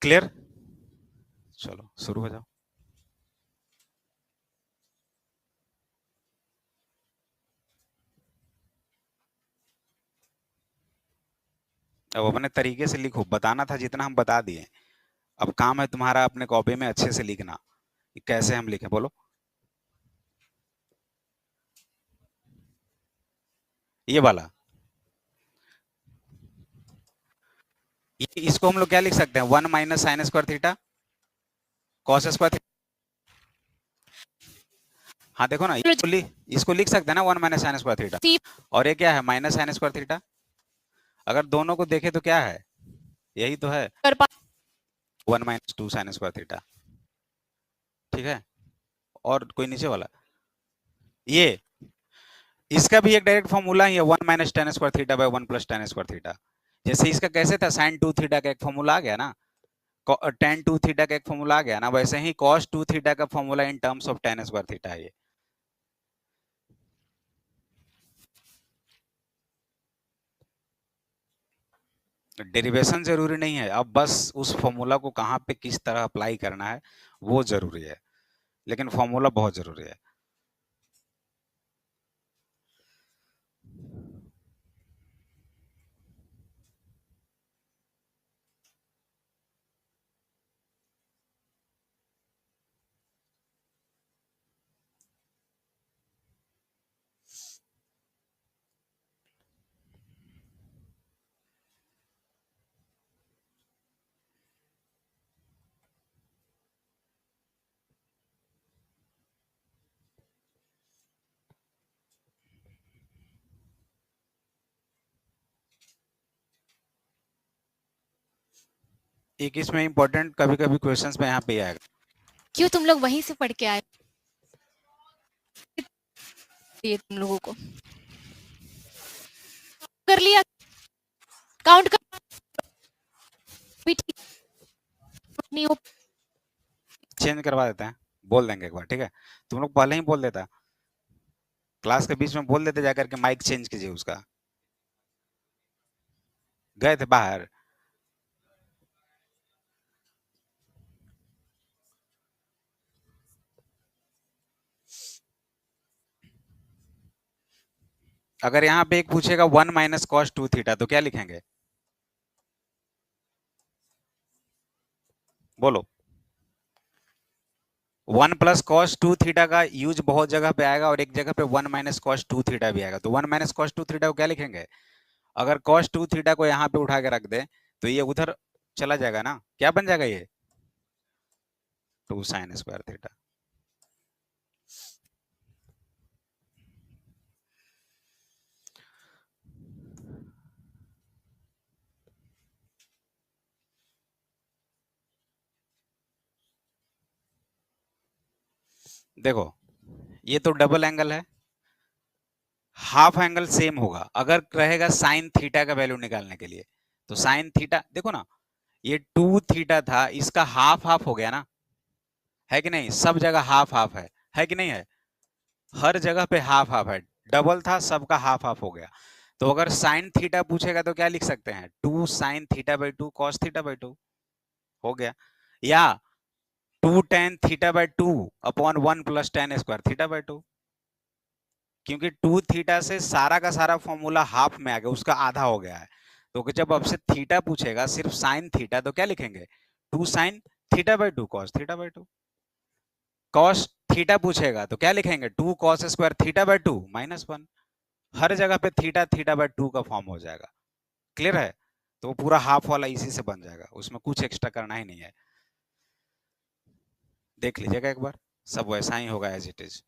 क्लियर, चलो शुरू हो जाओ। अब अपने तरीके से लिखो, बताना था जितना हम बता दिए। अब काम है तुम्हारा अपने कॉपी में अच्छे से लिखना कि कैसे हम लिखें, बोलो। ये वाला, इसको हम लोग क्या लिख सकते हैं, 1 - sin² cos²। हाँ देखो ना, इसको लिख सकते हैं ना 1 - sin²। सी और ये क्या है, -sin²। अगर दोनों को देखे तो क्या है, यही तो है, कर पा 1 - 2 sin²। ठीक है। और कोई नीचे वाला, ये इसका भी एक डायरेक्ट फॉर्मूला ही है, 1 - tan²θ/1 + tan²θ। जैसे इसका कैसे था, sin 2θ का एक फॉर्मूला आ गया ना, tan 2θ का एक फॉर्मूला आ गया ना, वैसे ही cos 2θ का formula in terms of tan²θ है ये। डेरिवेशन जरूरी नहीं है, अब बस उस फॉर्मूला को कहाँ पे किस तरह अप्लाई करना है वो जरूरी है, लेकिन फॉर्मूला बहुत जरूरी है। एक इसमें इंपॉर्टेंट कभी कभी क्वेश्चंस में यहाँ पे आएगा, क्यों तुम लोग वहीं से पढ़ के आए, ये तुम लोगों को कर लिया, काउंट कर भी ठीक नहीं हो। चेंज करवा देते हैं, बोल देंगे एक बार, ठीक है। तुम लोग पहले ही बोल देता, क्लास के बीच में बोल देते जाकर के माइक चेंज कीजिए उसका, गए थे बाहर। अगर यहाँ पे एक पूछेगा 1 - cos 2θ तो क्या लिखेंगे, बोलो। 1 + cos 2θ का यूज बहुत जगह पे आएगा, और एक जगह पे 1 - cos 2θ भी आएगा, तो 1 - cos 2θ को क्या लिखेंगे। अगर cos 2θ को यहाँ पे उठा के रख दे तो ये उधर चला जाएगा ना, क्या बन जाएगा ये, 2 sin²θ। देखो, ये तो डबल एंगल है, हाफ एंगल सेम होगा अगर रहेगा sin θ का वैल्यू निकालने के लिए। तो sin θ देखो ना, ये 2θ था, इसका हाफ हाफ हो गया ना, है कि नहीं, सब जगह हाफ हाफ है कि नहीं है, हर जगह पे हाफ हाफ है, डबल था सबका हाफ हाफ हो गया। तो अगर sin θ पूछेगा तो क्या लिख सकते हैं, 2 sin θ/2 cos θ/2 हो गया, या 2 tan θ/2 / 1 + tan²θ/2, क्योंकि 2θ से सारा का सारा फॉर्मूला हाफ में आ गया, उसका आधा हो गया है। तो जब आपसे थीटा पूछेगा सिर्फ sin θ तो क्या लिखेंगे, 2 sin θ/2 cos θ/2। cos थीटा पूछेगा तो क्या लिखेंगे, 2 cos² θ/2 - 1। हर जगह पे थीटा θ/2 का फॉर्म हो जाएगा, क्लियर है। तो वो पूरा हाफ वाला इसी से बन जाएगा, उसमें कुछ एक्स्ट्रा करना ही नहीं है। देख लीजिएगा एक बार, सब वैसा ही होगा एज इट इज।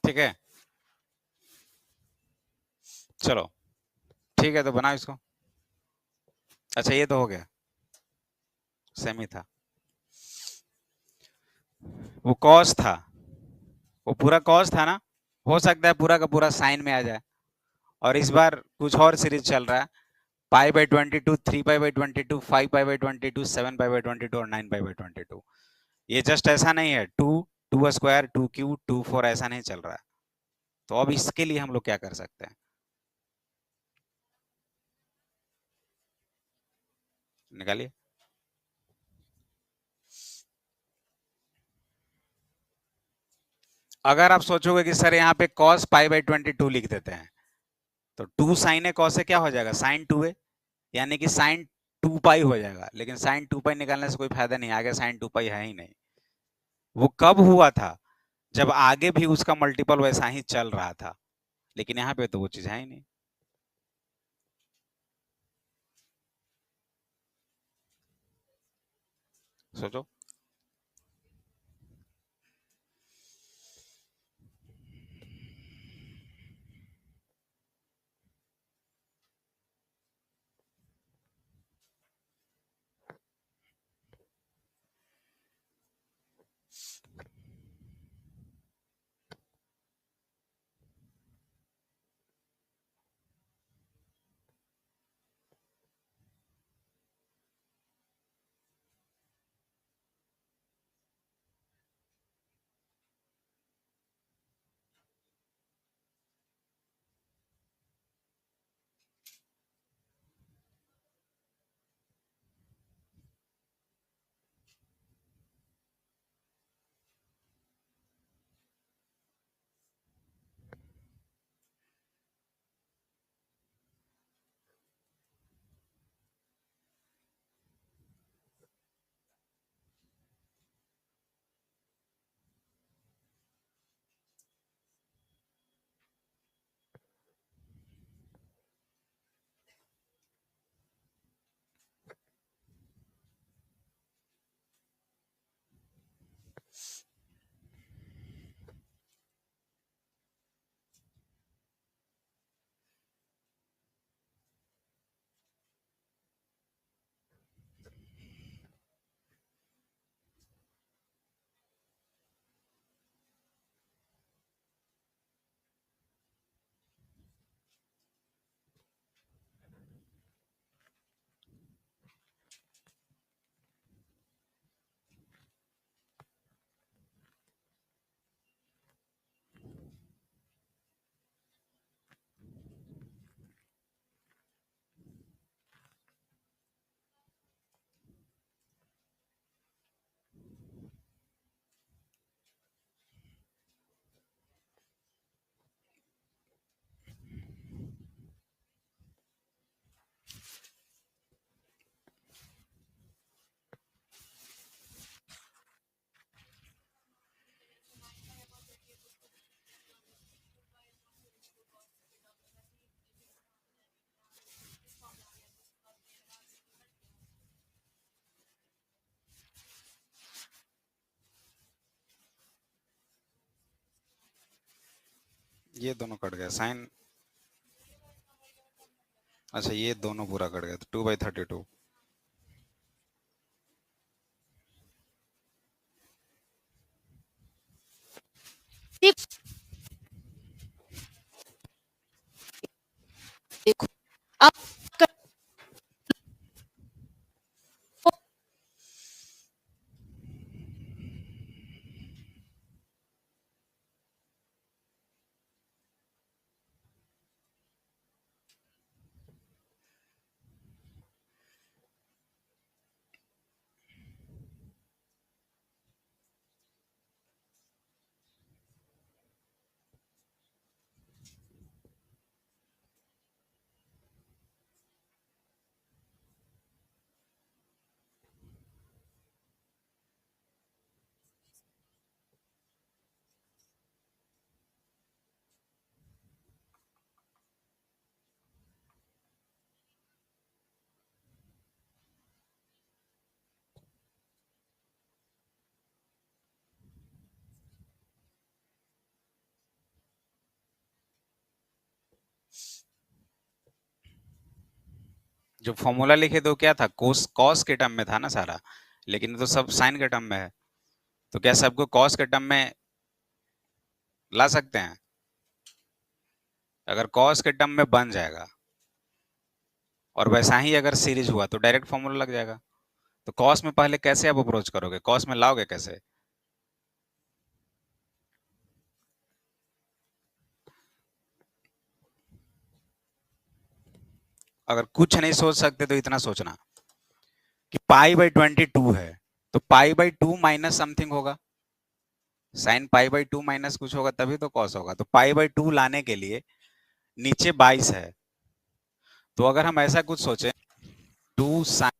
ठीक है, चलो ठीक है, तो बनाओ इसको। अच्छा ये तो हो गया, सेम ही था, वो कॉस था, वो पूरा कॉस था ना, हो सकता है पूरा का पूरा साइन में आ जाए। और इस बार कुछ और सीरीज चल रहा है, π/22, 3π/22, 5π/22, 7π/22 और 9π/22। ये जस्ट ऐसा नहीं है 2, 2² 2³ 2 4, ऐसा नहीं चल रहा है। तो अब इसके लिए हम लोग क्या कर सकते हैं, निकालिए। अगर आप सोचोगे कि सर यहाँ पे cos π/22 लिख देते हैं, तो 2 sin ए cos ए क्या हो जाएगा, sin 2a, यानी कि sin 2π हो जाएगा। लेकिन sin 2π निकालने से कोई फायदा नहीं, आगे sin 2π है ही नहीं। वो कब हुआ था, जब आगे भी उसका मल्टीपल वैसा ही चल रहा था, लेकिन यहाँ पे तो वो चीज है ही नहीं। सोचो, ये दोनों कट गया साइन। अच्छा ये दोनों पूरा कट गया, तो 2/32। देखो अब जो फॉर्मूला लिखे तो क्या था, कोस कॉस के टर्म में था ना सारा, लेकिन ये तो सब साइन के टर्म में है, तो क्या सबको कॉस के टर्म में ला सकते हैं? अगर कॉस के टर्म में बन जाएगा और वैसा ही अगर सीरीज हुआ तो डायरेक्ट फॉर्मूला लग जाएगा। तो कॉस में पहले कैसे आप अप्रोच करोगे, कॉस में लाओगे कैसे? अगर कुछ नहीं सोच सकते तो इतना सोचना कि पाई बाई 22 है, तो पाई बाई 2 माइनस समथिंग होगा, साइन पाई बाई 2 माइनस कुछ होगा तभी तो कॉस होगा। तो पाई बाई 2 लाने के लिए नीचे 22 है, तो अगर हम ऐसा कुछ सोचें 2 साइन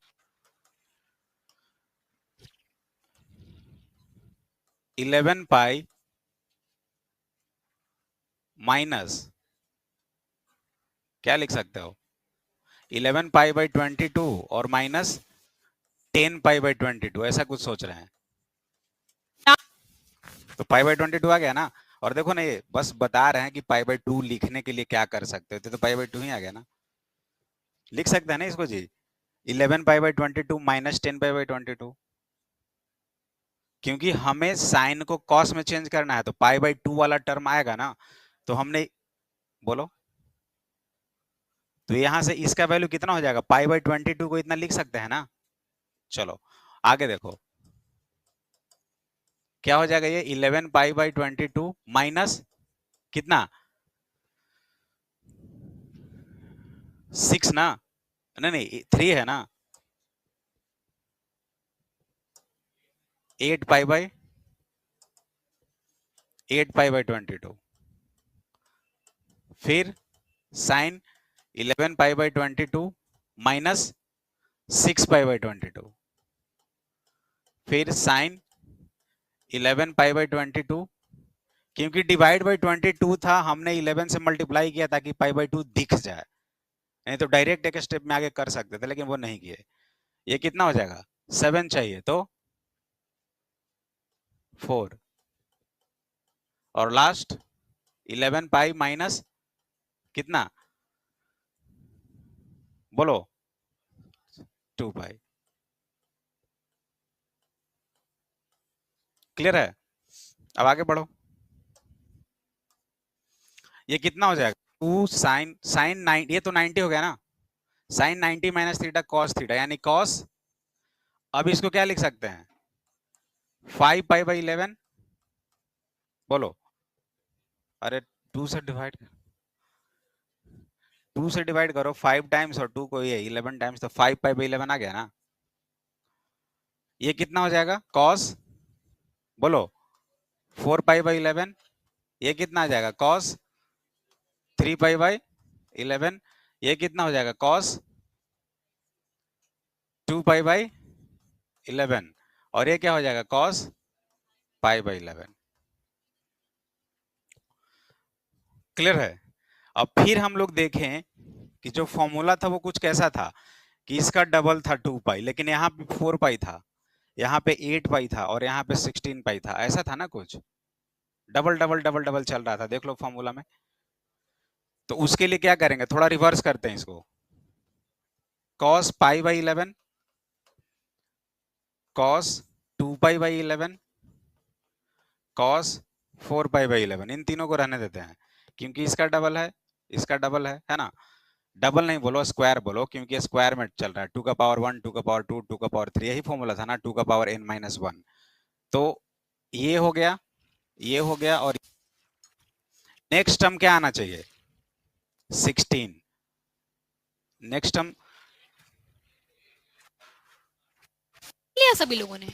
11 पाई माइनस क्या लिख सकते हो, 11 पाई बाई 22 और माइनस 10 पाई बाई 22, ऐसा कुछ सोच रहे हैं। तो पाई बाई 22 आ गया ना। और देखो ना, ये बस बता रहे हैं कि पाई बाई 2 लिखने के लिए क्या कर सकते थे, तो पाई बाई 2 ही आ गया ना, लिख सकते हैं ना इसको जी, 11 pi by 22 minus 10 pi by 22, क्योंकि हमें साइन को कॉस में चेंज करना है, तो पाई बाई 2 वाला टर्म आएगा ना, तो हमने बोलो, तो यहां से इसका वैल्यू कितना हो जाएगा, पाई बाई 22 को इतना लिख सकते हैं ना। चलो आगे देखो क्या हो जाएगा, ये 11 पाई बाई 22 माइनस कितना 6 ना, नहीं नहीं 3 है ना, 8 पाई बाई 22, फिर sine 11 pi by 22 minus 6 pi by 22, फिर साइन 11 पाई बाई 22, क्योंकि डिवाइड बाई 22 था, हमने 11 से मल्टीप्लाई किया ताकि पाई बाई 2 दिख जाए, नहीं तो डायरेक्ट एक स्टेप में आगे कर सकते थे, लेकिन वो नहीं किए। ये कितना हो जाएगा, 7 चाहिए तो 4, और लास्ट 11 पाई माइनस कितना, बोलो 2 पाई। क्लियर है? अब आगे बढ़ो, ये कितना हो जाएगा, 2 साइन साइन 9, ये तो 90 हो गया ना, sine 90 minus theta cos theta, यानी कॉस, अब इसको क्या लिख सकते हैं, 5 पाई बाई 11, बोलो, अरे 2 से डिवाइड, 2 से डिवाइड करो, 5 टाइम्स और 2 को ये 11 टाइम्स, तो 5 पाई बाई 11 आ गया ना। ये कितना हो जाएगा कॉस, बोलो 4 पाई बाई 11, ये कितना आ जाएगा कॉस 3 पाई बाई 11, ये कितना हो जाएगा कॉस 2 पाई बाई 11, और ये क्या हो जाएगा कॉस पाई बाई 11। क्लियर है? अब फिर हम लोग देखें कि जो फॉर्मूला था वो कुछ कैसा था, कि इसका डबल था 2 पाई, लेकिन यहाँ पे 4 पाई था, यहाँ पे 8 पाई था, और यहाँ पे 16 पाई था, ऐसा था ना कुछ, डबल डबल डबल डबल चल रहा था, देख लो फॉर्मूला में। तो उसके लिए क्या करेंगे, थोड़ा रिवर्स करते हैं इसको, cos pi by 11, cos 2 pi by 11, cos 4 pi by 11, इन तीनों को रहने देते हैं, क्योंकि इसका डबल है, इसका डबल है ना, डबल नहीं बोलो स्क्वायर बोलो, क्योंकि स्क्वायर में चल रहा है, 2 का पावर 1, 2 का पावर 2, 2 का पावर 3, यही फॉर्मूला था ना, 2 का पावर n माइनस 1। तो ये हो गया, ये हो गया, और नेक्स्ट टर्म क्या आना चाहिए, 16, नेक्स्ट टर्म, लिया सभी लोगों ने,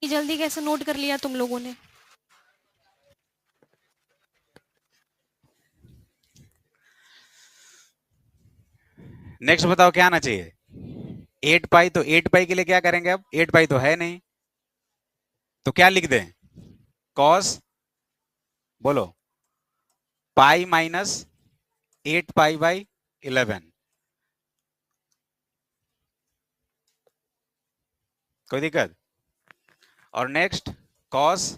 जल्दी कैसे नोट कर लिया तुम लोगों ने? नेक्स्ट बताओ क्या आना चाहिए, 8 पाई, तो 8 पाई के लिए क्या करेंगे, अब 8 पाई तो है नहीं, तो क्या लिख दें, कॉस, बोलो पाई माइनस 8 पाई बाई 11, कोई दिक्कत? और next cos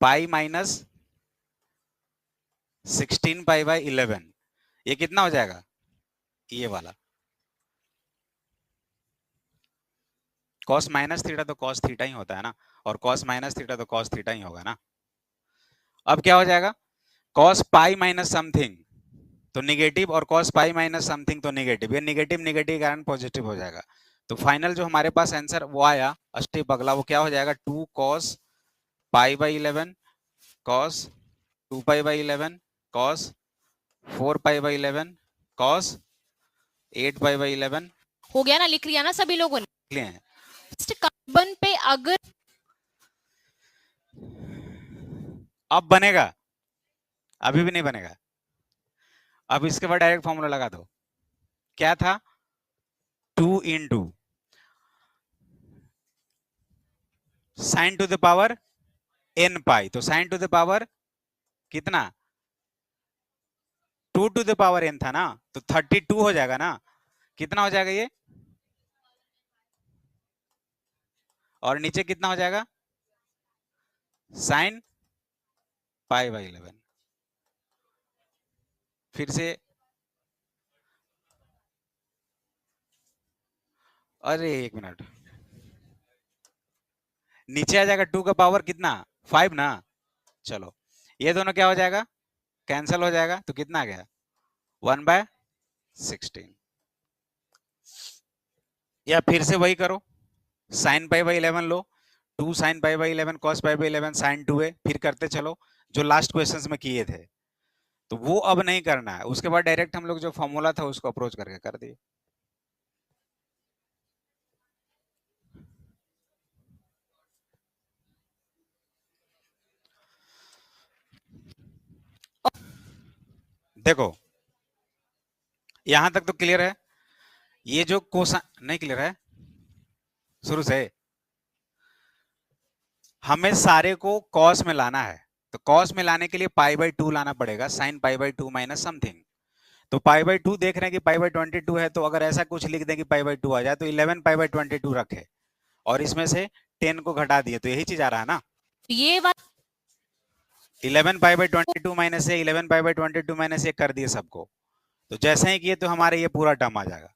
pi minus 16 pi by 11, ये कितना हो जाएगा, ये वाला cos माइनस थीटा तो cos थीटा ही होता है ना, और cos माइनस थीटा तो cos थीटा ही होगा ना। अब क्या हो जाएगा, cos पाई माइनस समथिंग तो निगेटिव, और cos पाई माइनस समथिंग तो निगेटिव, ये निगेटिव निगेटिव के कारण पॉजिटिव हो जाएगा। तो फाइनल जो हमारे पास आंसर वो आया स्टेप अगला, वो क्या हो जाएगा, 2 cos pi by 11 cos 2 pi by 11 cos 4 pi by 11 cos 8 pi by 11 हो गया ना, लिख लिया ना सभी लोगों ने। लिए हैं। कार्बन पे अगर अब बनेगा, अभी भी नहीं बनेगा। अब इसके बाद डायरेक्ट फॉर्मूला लगा दो, क्या था, 2 into sine to the power n पाई, तो साइन टू द पावर कितना, 2 टू द पावर n था ना, तो 32 हो जाएगा ना, कितना हो जाएगा ये, और नीचे कितना हो जाएगा, साइन पाई बाई 11। फिर से, अरे एक मिनट, नीचे आ जाएगा 2 का पावर कितना, 5 ना, चलो ये दोनों क्या हो जाएगा, कैंसिल हो जाएगा, तो कितना आ गया, 1/16। या फिर से वही करो, साइन पाई बाई 11 लो, 2 sine pi by 11 cos pi by 11 sine 2 है, फिर करते चलो जो लास्ट क्वेश्चंस में किए थे। तो वो अब नहीं करना है, उसके बाद डायरेक्ट हम लोग जो फॉर्मूला था उसको अप्रोच करके कर दिए। देखो यहां तक तो क्लियर है, ये जो कोसाइन नहीं क्लियर है शुरू से, हमें सारे को कॉस में लाना है, तो कॉस में लाने के लिए पाई बाई 2 लाना पड़ेगा, sign pi by 2 minus something. तो पाई बाई 2 देख रहे हैं कि पाई बाई 22 है, तो अगर ऐसा कुछ लिख दें कि पाई बाई 2 आ जाए, तो 11 पाई बाई 22 रखे और इसमें से 10 को घटा दिए, तो यही चीज आ रहा है ना, ये बात 11 pi by 22 minus A, 11 pi by 22 minus A कर दिए सबको। तो जैसे ही किए तो हमारे ये पूरा टर्म आ जाएगा।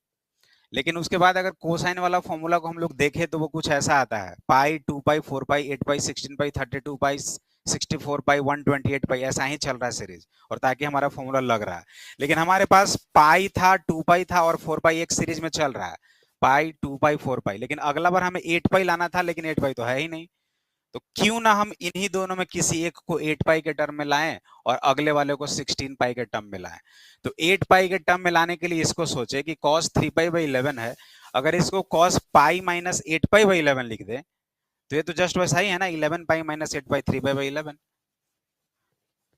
लेकिन उसके बाद अगर कोसाइन वाला फॉर्मूला को हम लोग देखें तो वो कुछ ऐसा आता है, पाई 2 पाई 4 पाई 8 पाई 16 पाई 32 पाई 64 पाई 128 पाई, ऐसा ही चल रहा है सीरीज, और ताकि हमारा फॉर्मूला लग रहा है। लेकिन हमारे पास पाई था, 2 पाई था और 4 पाई एक सीरीज में चल रहा है, पाई 2 पाई 4 पाई, लेकिन अगला बार हमें 8 पाई लाना था, लेकिन 8 पाई तो है ही नहीं। तो क्यों ना हम इन्हीं दोनों में किसी एक को 8 पाई के टर्म में लाएं और अगले वाले को 16 पाई के टर्म में लाएं। तो 8 पाई के टर्म में लाने के लिए इसको सोचे कि cos 3 पाई बाई 11 है, अगर इसको cos pi minus 8 pi by 11 लिख दे, तो ये तो जस्ट वैसा ही है ना, 11 pi minus 8 pi 3 pi by 11।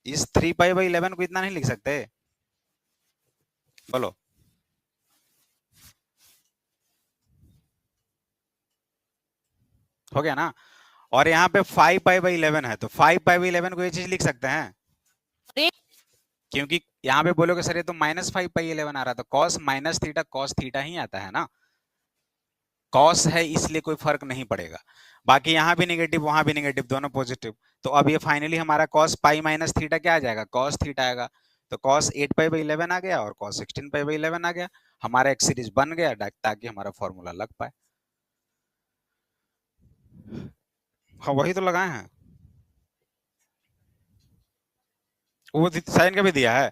इस 3 पाई बाई 11 को इतना नहीं लिख सकते, बोलो, हो गया ना। और यहाँ पे 5 पाई बाई 11 है, तो 5 पाई बाई 11 को ये चीज लिख सकते हैं, क्योंकि यहाँ पे बोलोगे सर ये तो माइनस 5 पाई 11 आ रहा था, cos minus theta cos theta ही आता है ना, कॉस है इसलिए कोई फर्क नहीं पड़ेगा। बाकी यहाँ भी नेगेटिव वहां भी नेगेटिव, दोनों पॉजिटिव। तो अब ये फाइनली हमारा कॉस पाई माइनस थीटा क्या आ जाएगा, कॉस थीटा आएगा। तो कॉस 8 पाई बाई 11 आ गया और कॉस 16 पाई बाई 11 आ गया, हमारा एक सीरीज बन गया ताकि हमारा फॉर्मूला लग पाए। हाँ वही तो लगाए हैं, वो साइन का भी दिया है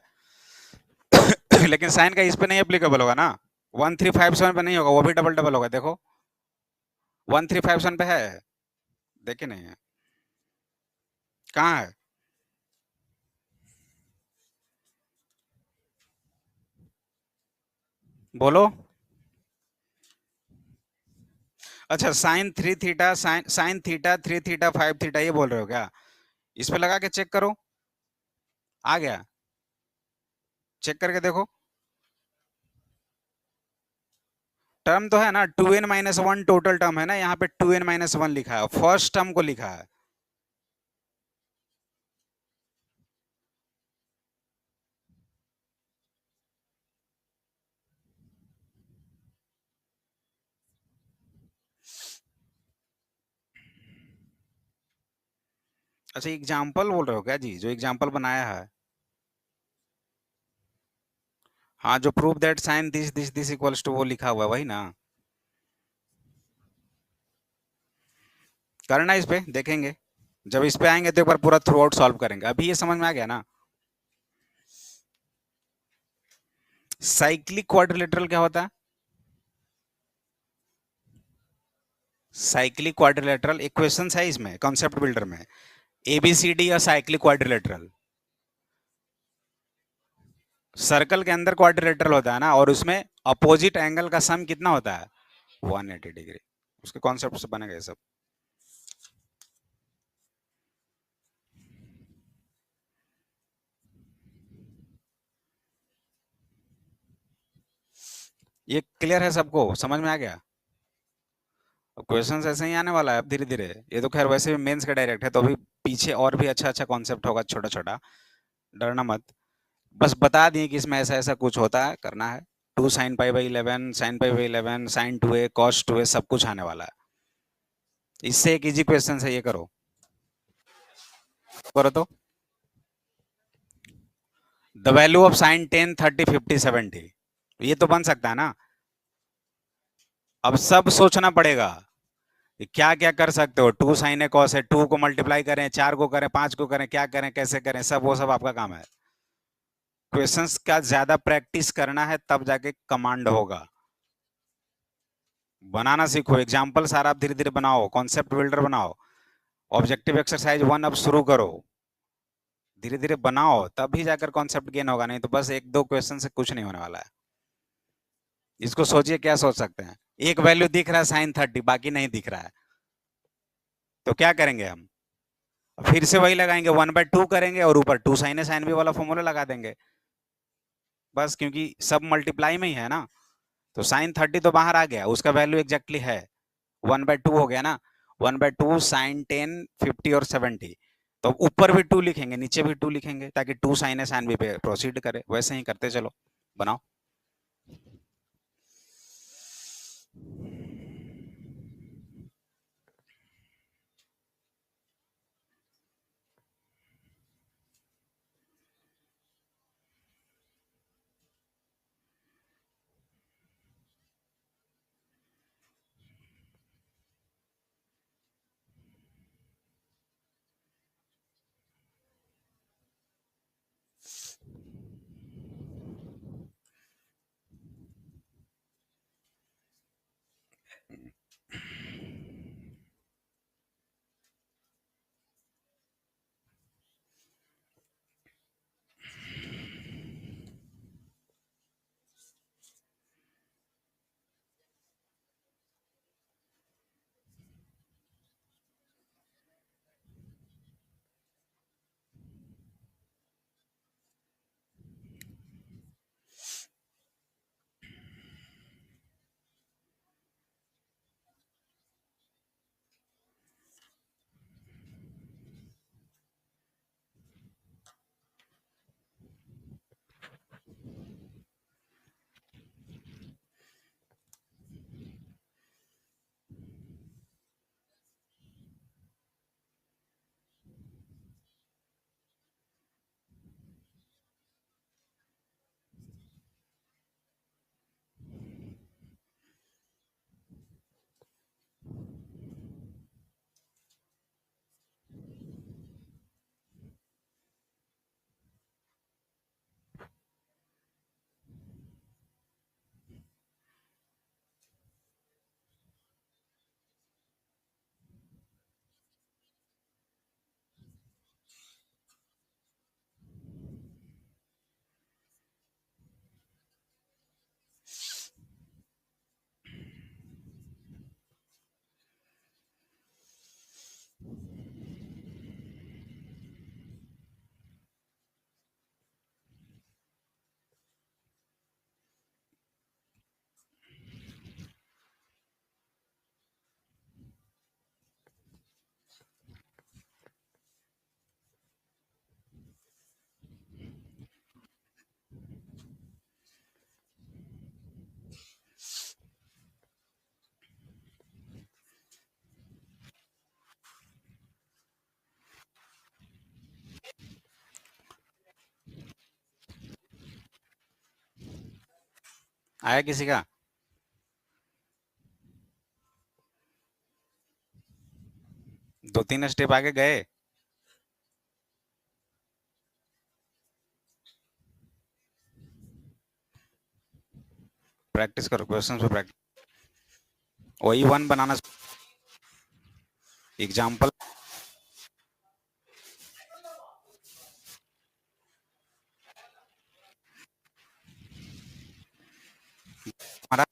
लेकिन साइन का इस पे नहीं एप्लीकेबल होगा ना, 1357 पे नहीं होगा, वो भी डबल डबल होगा, देखो 1357 पे है, देखे नहीं है, कहाँ है, बोलो। अच्छा sine 3 theta, sine theta 3 theta 5 theta ये बोल रहे हो क्या, इस पे लगा के चेक करो, आ गया, चेक करके देखो, टर्म तो है ना 2n minus one, total term है ना, यहाँ पे 2n माइनस वन लिखा है, फर्स्ट टर्म को लिखा है। अच्छा एग्जाम्पल बोल रहे हो क्या जी, जो एग्जाम्पल बनाया है, हाँ, जो prove that sine this equals to वो लिखा हुआ है वही ना, करना इस पे देखेंगे। जब इस पे आएंगे तो एक बार पूरा थ्रू आउट सॉल्व करेंगे। अभी ये समझ में आ गया ना। साइक्लिक क्वाड्रिलेटरल क्या होता है? साइक्लिक क्वाड्रिलेटरल इक्वेशंस है इसमें कॉन्सेप्ट बिल्डर में, एबीसीडी या साइक्लिक क्वाड्रिलेटरल। सर्कल के अंदर क्वाड्रिलेटरल होता है ना, और उसमें अपोजिट एंगल का सम कितना होता है? 180 डिग्री। उसके कॉन्सेप्ट से बनेगा ये सब। ये क्लियर है सबको, समझ में आ गया? अब क्वेश्चंस ऐसे ही आने वाला है अब धीरे धीरे। ये तो खैर वैसे भी मेंस का डायरेक्ट है, तो अभी पीछे और भी अच्छा अच्छा कॉन्सेप्ट होगा छोटा छोटा, डरना मत। बस बता दिए कि इसमें ऐसा ऐसा कुछ होता है, करना है। 2 sin π/11, sin π/11, sin 2a, cos 2a, सब कुछ आने वाला है। इससे एक इजी क्वेश्चन है, ये करो। करो तो। द वैल्यू ऑफ साइन 10, 30, 50, 70, ये तो बन सकता है ना। अब सब सोचना पड़ेगा कि क्या क्या कर सकते हो। 2 sin a cos है, 2 को मल्टीप्लाई करें, 4 को करें, 5 को करें, क्या करें, कैसे करें, सब वो सब आपका काम है। क्वेश्चंस का ज्यादा प्रैक्टिस करना है, तब जाके कमांड होगा। बनाना सीखो, एग्जाम्पल सारा आप धीरे धीरे बनाओ, कॉन्सेप्ट बिल्डर बनाओ, ऑब्जेक्टिव एक्सरसाइज 1 अब शुरू करो, धीरे धीरे बनाओ, तभी जाकर कॉन्सेप्ट गेन होगा। नहीं तो बस एक दो क्वेश्चन से कुछ नहीं होने वाला है। इसको सोचिए, क्या सोच सकते हैं? एक वैल्यू दिख रहा है sin 30, बाकी नहीं दिख रहा है, तो क्या करेंगे हम? फिर से वही लगाएंगे, 1/2 करेंगे और ऊपर 2 sin a sin b वाला फॉर्मूला लगा देंगे बस, क्योंकि सब मल्टीप्लाई में ही है ना। तो sin 30 तो बाहर आ गया, उसका वैल्यू एग्जैक्टली है 1/2 हो गया ना। 1/2 sin 10, 50 और 70, तो ऊपर भी 2 लिखेंगे, नीचे भी 2 लिखेंगे, ताकि 2 sin a sin b पे प्रोसीड करे। वैसे ही करते चलो, बनाओ। आया किसी का? दो तीन स्टेप आगे गए? प्रैक्टिस करो, क्वेश्चन पे प्रैक्टिस। वही वन बनाना, एग्जाम्पल। हमारा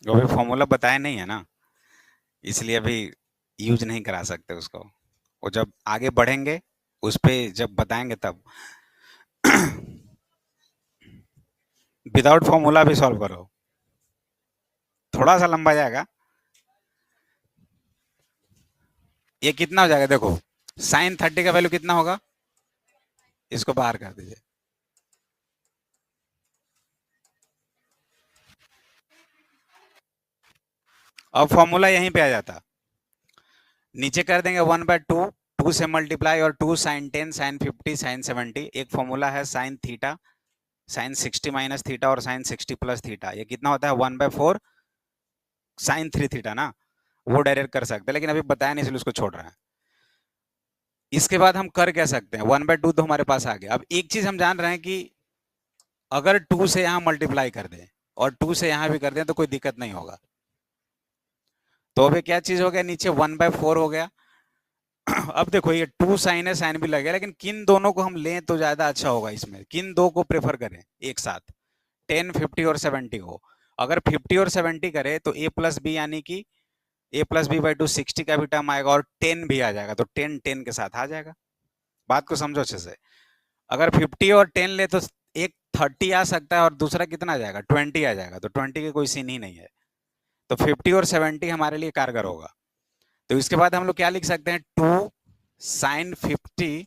अभी फॉर्मूला बताया नहीं है ना, इसलिए अभी यूज नहीं करा सकते उसको। वो जब आगे बढ़ेंगे उस पे जब बताएंगे तब। विदाउट फॉर्मूला भी सॉल्व करो, थोड़ा सा लंबा जाएगा। ये कितना हो जाएगा देखो, साइन 30 का वैल्यू कितना होगा, इसको बाहर कर दीजिए। अब फॉर्मूला यहीं पे आ जाता, नीचे कर देंगे 1/2, 2 से मल्टीप्लाई और 2 साइन 10 साइन 50 साइन 70। एक फॉर्मूला है sine theta, sine 60 minus theta और साइन 60 प्लस थीटा। ये कितना होता है 1/4 साइन 3 थीटा ना, वो डायरेक्ट कर सकते हैं, लेकिन अभी बताया नहीं इसलिए उसको छोड़ रहे हैं। इसके बाद हम कर क्या सकते हैं, 1/2 तो हमारे पास आ गया। अब एक चीज हम जान रहे हैं कि अगर 2 से यहां मल्टीप्लाई कर दें और 2 से यहां भी कर दें तो कोई दिक्कत नहीं होगा। तो अभी क्या चीज हो गया, नीचे 1/4 हो गया। अब देखो ये 2 साइन है, साइन भी लगेगा, लेकिन किन दोनों को हम लें तो ज्यादा अच्छा होगा, इसमें किन दो को प्रेफर करें एक साथ, 10 50 और 70 को। अगर 50 और 70 करें तो a प्लस बी, यानी कि a+b/2 60 का भी टर्म आएगा और 10 भी आ जाएगा, तो 10 10 के साथ आ जाएगा। बात को समझो अच्छे से। अगर 50 और 10 ले तो एक 30 आ सकता है और दूसरा कितना आ जाएगा, 20 आ जाएगा, तो 20 की कोई सीन ही नहीं है। तो 50 और 70 हमारे लिए कारगर होगा। तो इसके बाद हम लोग क्या लिख सकते हैं, 2 साइन 50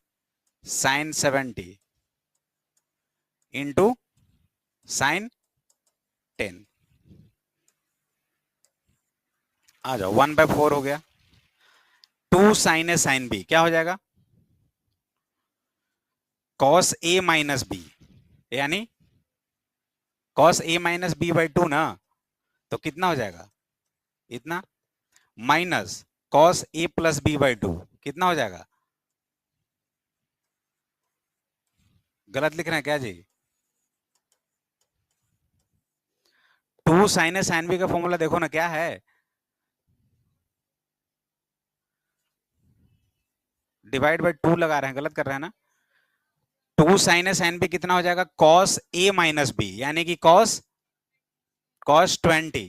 साइन 70 इंटू साइन 10। आ जाओ, 1/4 हो गया। 2 साइन ए साइन बी क्या हो जाएगा, कॉस ए माइनस बी, यानी कॉस ए माइनस b/2 ना, तो कितना हो जाएगा इतना, minus cos A plus b/2 कितना हो जाएगा। गलत लिख रहे हैं क्या जी, 2 साइन ए साइन बी का फॉर्मूला देखो ना क्या है, डिवाइड बाय 2 लगा रहे हैं, गलत कर रहे हैं ना। 2 साइन ए साइन बी कितना हो जाएगा, कॉस ए माइनस बी, यानी कि कॉस कॉस 20।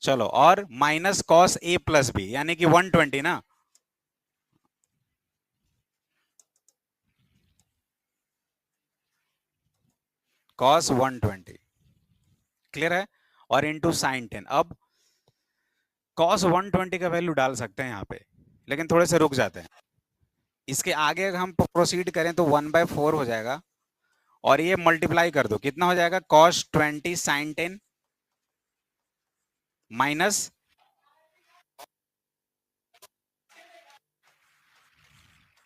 चलो, और minus cos A plus B यानी कि 120 ना। कॉस 120, क्लियर है, और इंटू साइन 10। अब कॉस 120 का वैल्यू डाल सकते हैं यहाँ पे, लेकिन थोड़े से रुक जाते हैं। इसके आगे अगर हम प्रोसीड करें तो 1/4 हो जाएगा, और ये मल्टीप्लाई कर दो, कितना हो जाएगा, cos 20 sin 10 माइनस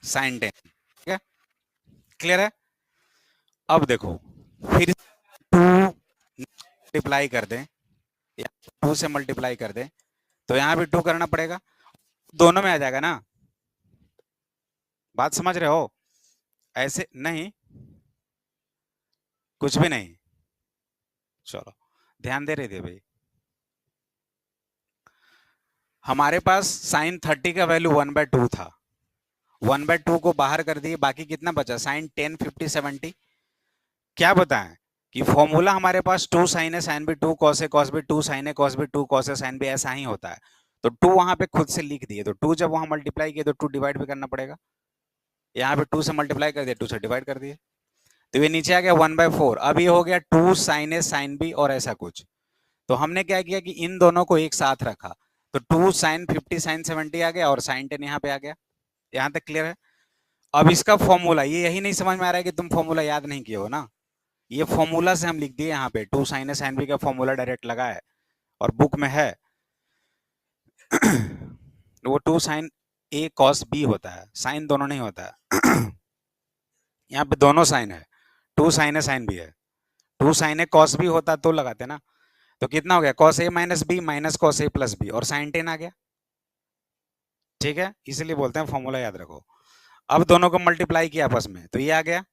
sin 10। ठीक है, क्लियर है। अब देखो फिर 2 मल्टीप्लाई कर दें, या 2 से मल्टीप्लाई कर दें, तो यहां भी 2 करना पड़ेगा, दोनों में आ जाएगा ना। बात समझ रहे हो? ऐसे नहीं, कुछ भी नहीं, चलो ध्यान दे रहे थे भाई। हमारे पास साइन 30 का वैल्यू 1/2 था, 1/2 को बाहर कर दिए, बाकी कितना बचा, साइन 10 50 70। क्या बताएं कि फॉर्मूला हमारे पास 2 साइन है साइन बी 2 कॉस है कॉस बी 2 साइन है कॉस बी 2 कॉस है साइन बी, ऐसा ही होता है। तो 2 वहां पे खुद से लिख दिए, तो 2 जब वहां मल्टीप्लाई किए तो 2 डिवाइड भी करना पड़ेगा, यहाँ पे 2 से मल्टीप्लाई कर दिया, 2 से डिवाइड कर दिए, तो ये नीचे आ गया 1/4। अब ये हो गया 2 साइन ए साइन बी और ऐसा कुछ। तो हमने क्या किया कि इन दोनों को एक साथ रखा, तो 2 साइन 50 साइन 70 आ गया, और साइन 10 यहाँ पे आ गया। यहाँ तक क्लियर है। अब इसका फॉर्मूला, ये यही नहीं समझ में आ रहा है कि तुम फॉर्मूला याद नहीं किए हो ना, ये फॉर्मूला से हम लिख दिए यहाँ पे, 2 साइन ए साइन बी का फॉर्मूला डायरेक्ट लगा है और बुक में है। वो 2 साइन ए कॉस बी होता है, साइन दोनों नहीं होता है। यहाँ पे दोनों साइन है, 2 साइन ए साइन बी है, 2 साइन ए कॉस बी होता तो लगाते ना। तो कितना हो गया, cos A minus B minus cos A plus B, और साइन 10 आ गया। ठीक है, इसलिए बोलते हैं फॉर्मूला याद रखो। अब दोनों को मल्टीप्लाई किया आपस में, तो ये आ गया,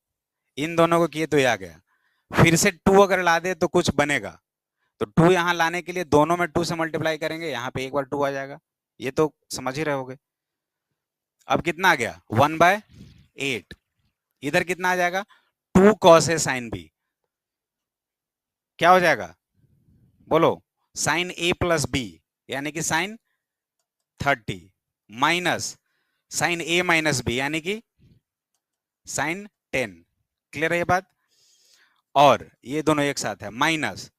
इन दोनों को किए तो ये आ गया। फिर से 2 अगर ला दे तो कुछ बनेगा, तो 2 यहां लाने के लिए दोनों में 2 से मल्टीप्लाई करेंगे, यहाँ पे एक बार 2 आ जाएगा, ये तो समझ ही रहे होगे। अब कितना आ गया, 1/8। इधर कितना आ जाएगा, 2 कॉस ए साइन बी, क्या हो जाएगा बोलो, साइन ए प्लस बी, यानी कि साइन 30 माइनस साइन ए माइनस बी, यानी कि साइन 10। क्लियर है ये बात? और ये दोनों एक साथ है, माइनस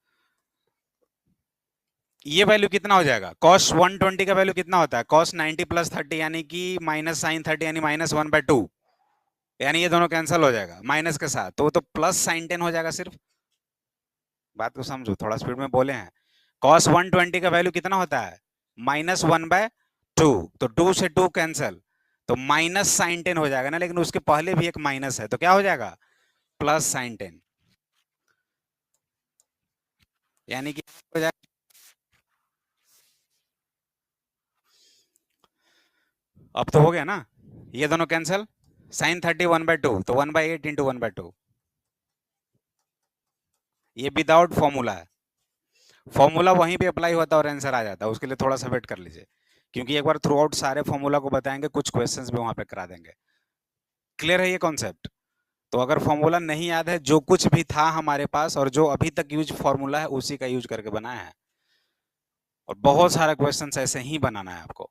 ये वैल्यू कितना हो जाएगा, cos 120 का वैल्यू कितना होता है, cos 90 प्लस 30, यानी कि माइनस साइन 30, यानी माइनस 1/2, यानी ये दोनों कैंसिल हो जाएगा माइनस के साथ, तो प्लस साइन 10 हो जाएगा सिर्फ। बात को समझो, थोड़ा स्पीड में बोले हैं। cos 120 का वैल्यू कितना होता है, -1/2, तो 2 से 2 कैंसिल, तो माइनस साइन 10 हो जाएगा ना, लेकिन उसके पहले भी एक माइनस है, तो क्या हो जाएगा, प्लस साइन 10, यानी कि हो जाएगा। अब तो हो गया ना, ये दोनों कैंसिल, साइन 30 1/2, तो 1/8 इंटू 1/2, ये विदाउट फॉर्मूला है। फॉर्मूला वहीं पे अप्लाई होता है और आंसर आ जाता है, उसके लिए थोड़ा सा वेट कर लीजिए, क्योंकि एक बार थ्रू आउट सारे फॉर्मूला को बताएंगे, कुछ क्वेश्चंस भी वहां पे करा देंगे। क्लियर है ये कॉन्सेप्ट? तो अगर फॉर्मूला नहीं याद है, जो कुछ भी था हमारे पास और जो अभी तक यूज फॉर्मूला है उसी का यूज करके बनाया है, और बहुत सारा क्वेश्चंस ऐसे ही बनाना है आपको।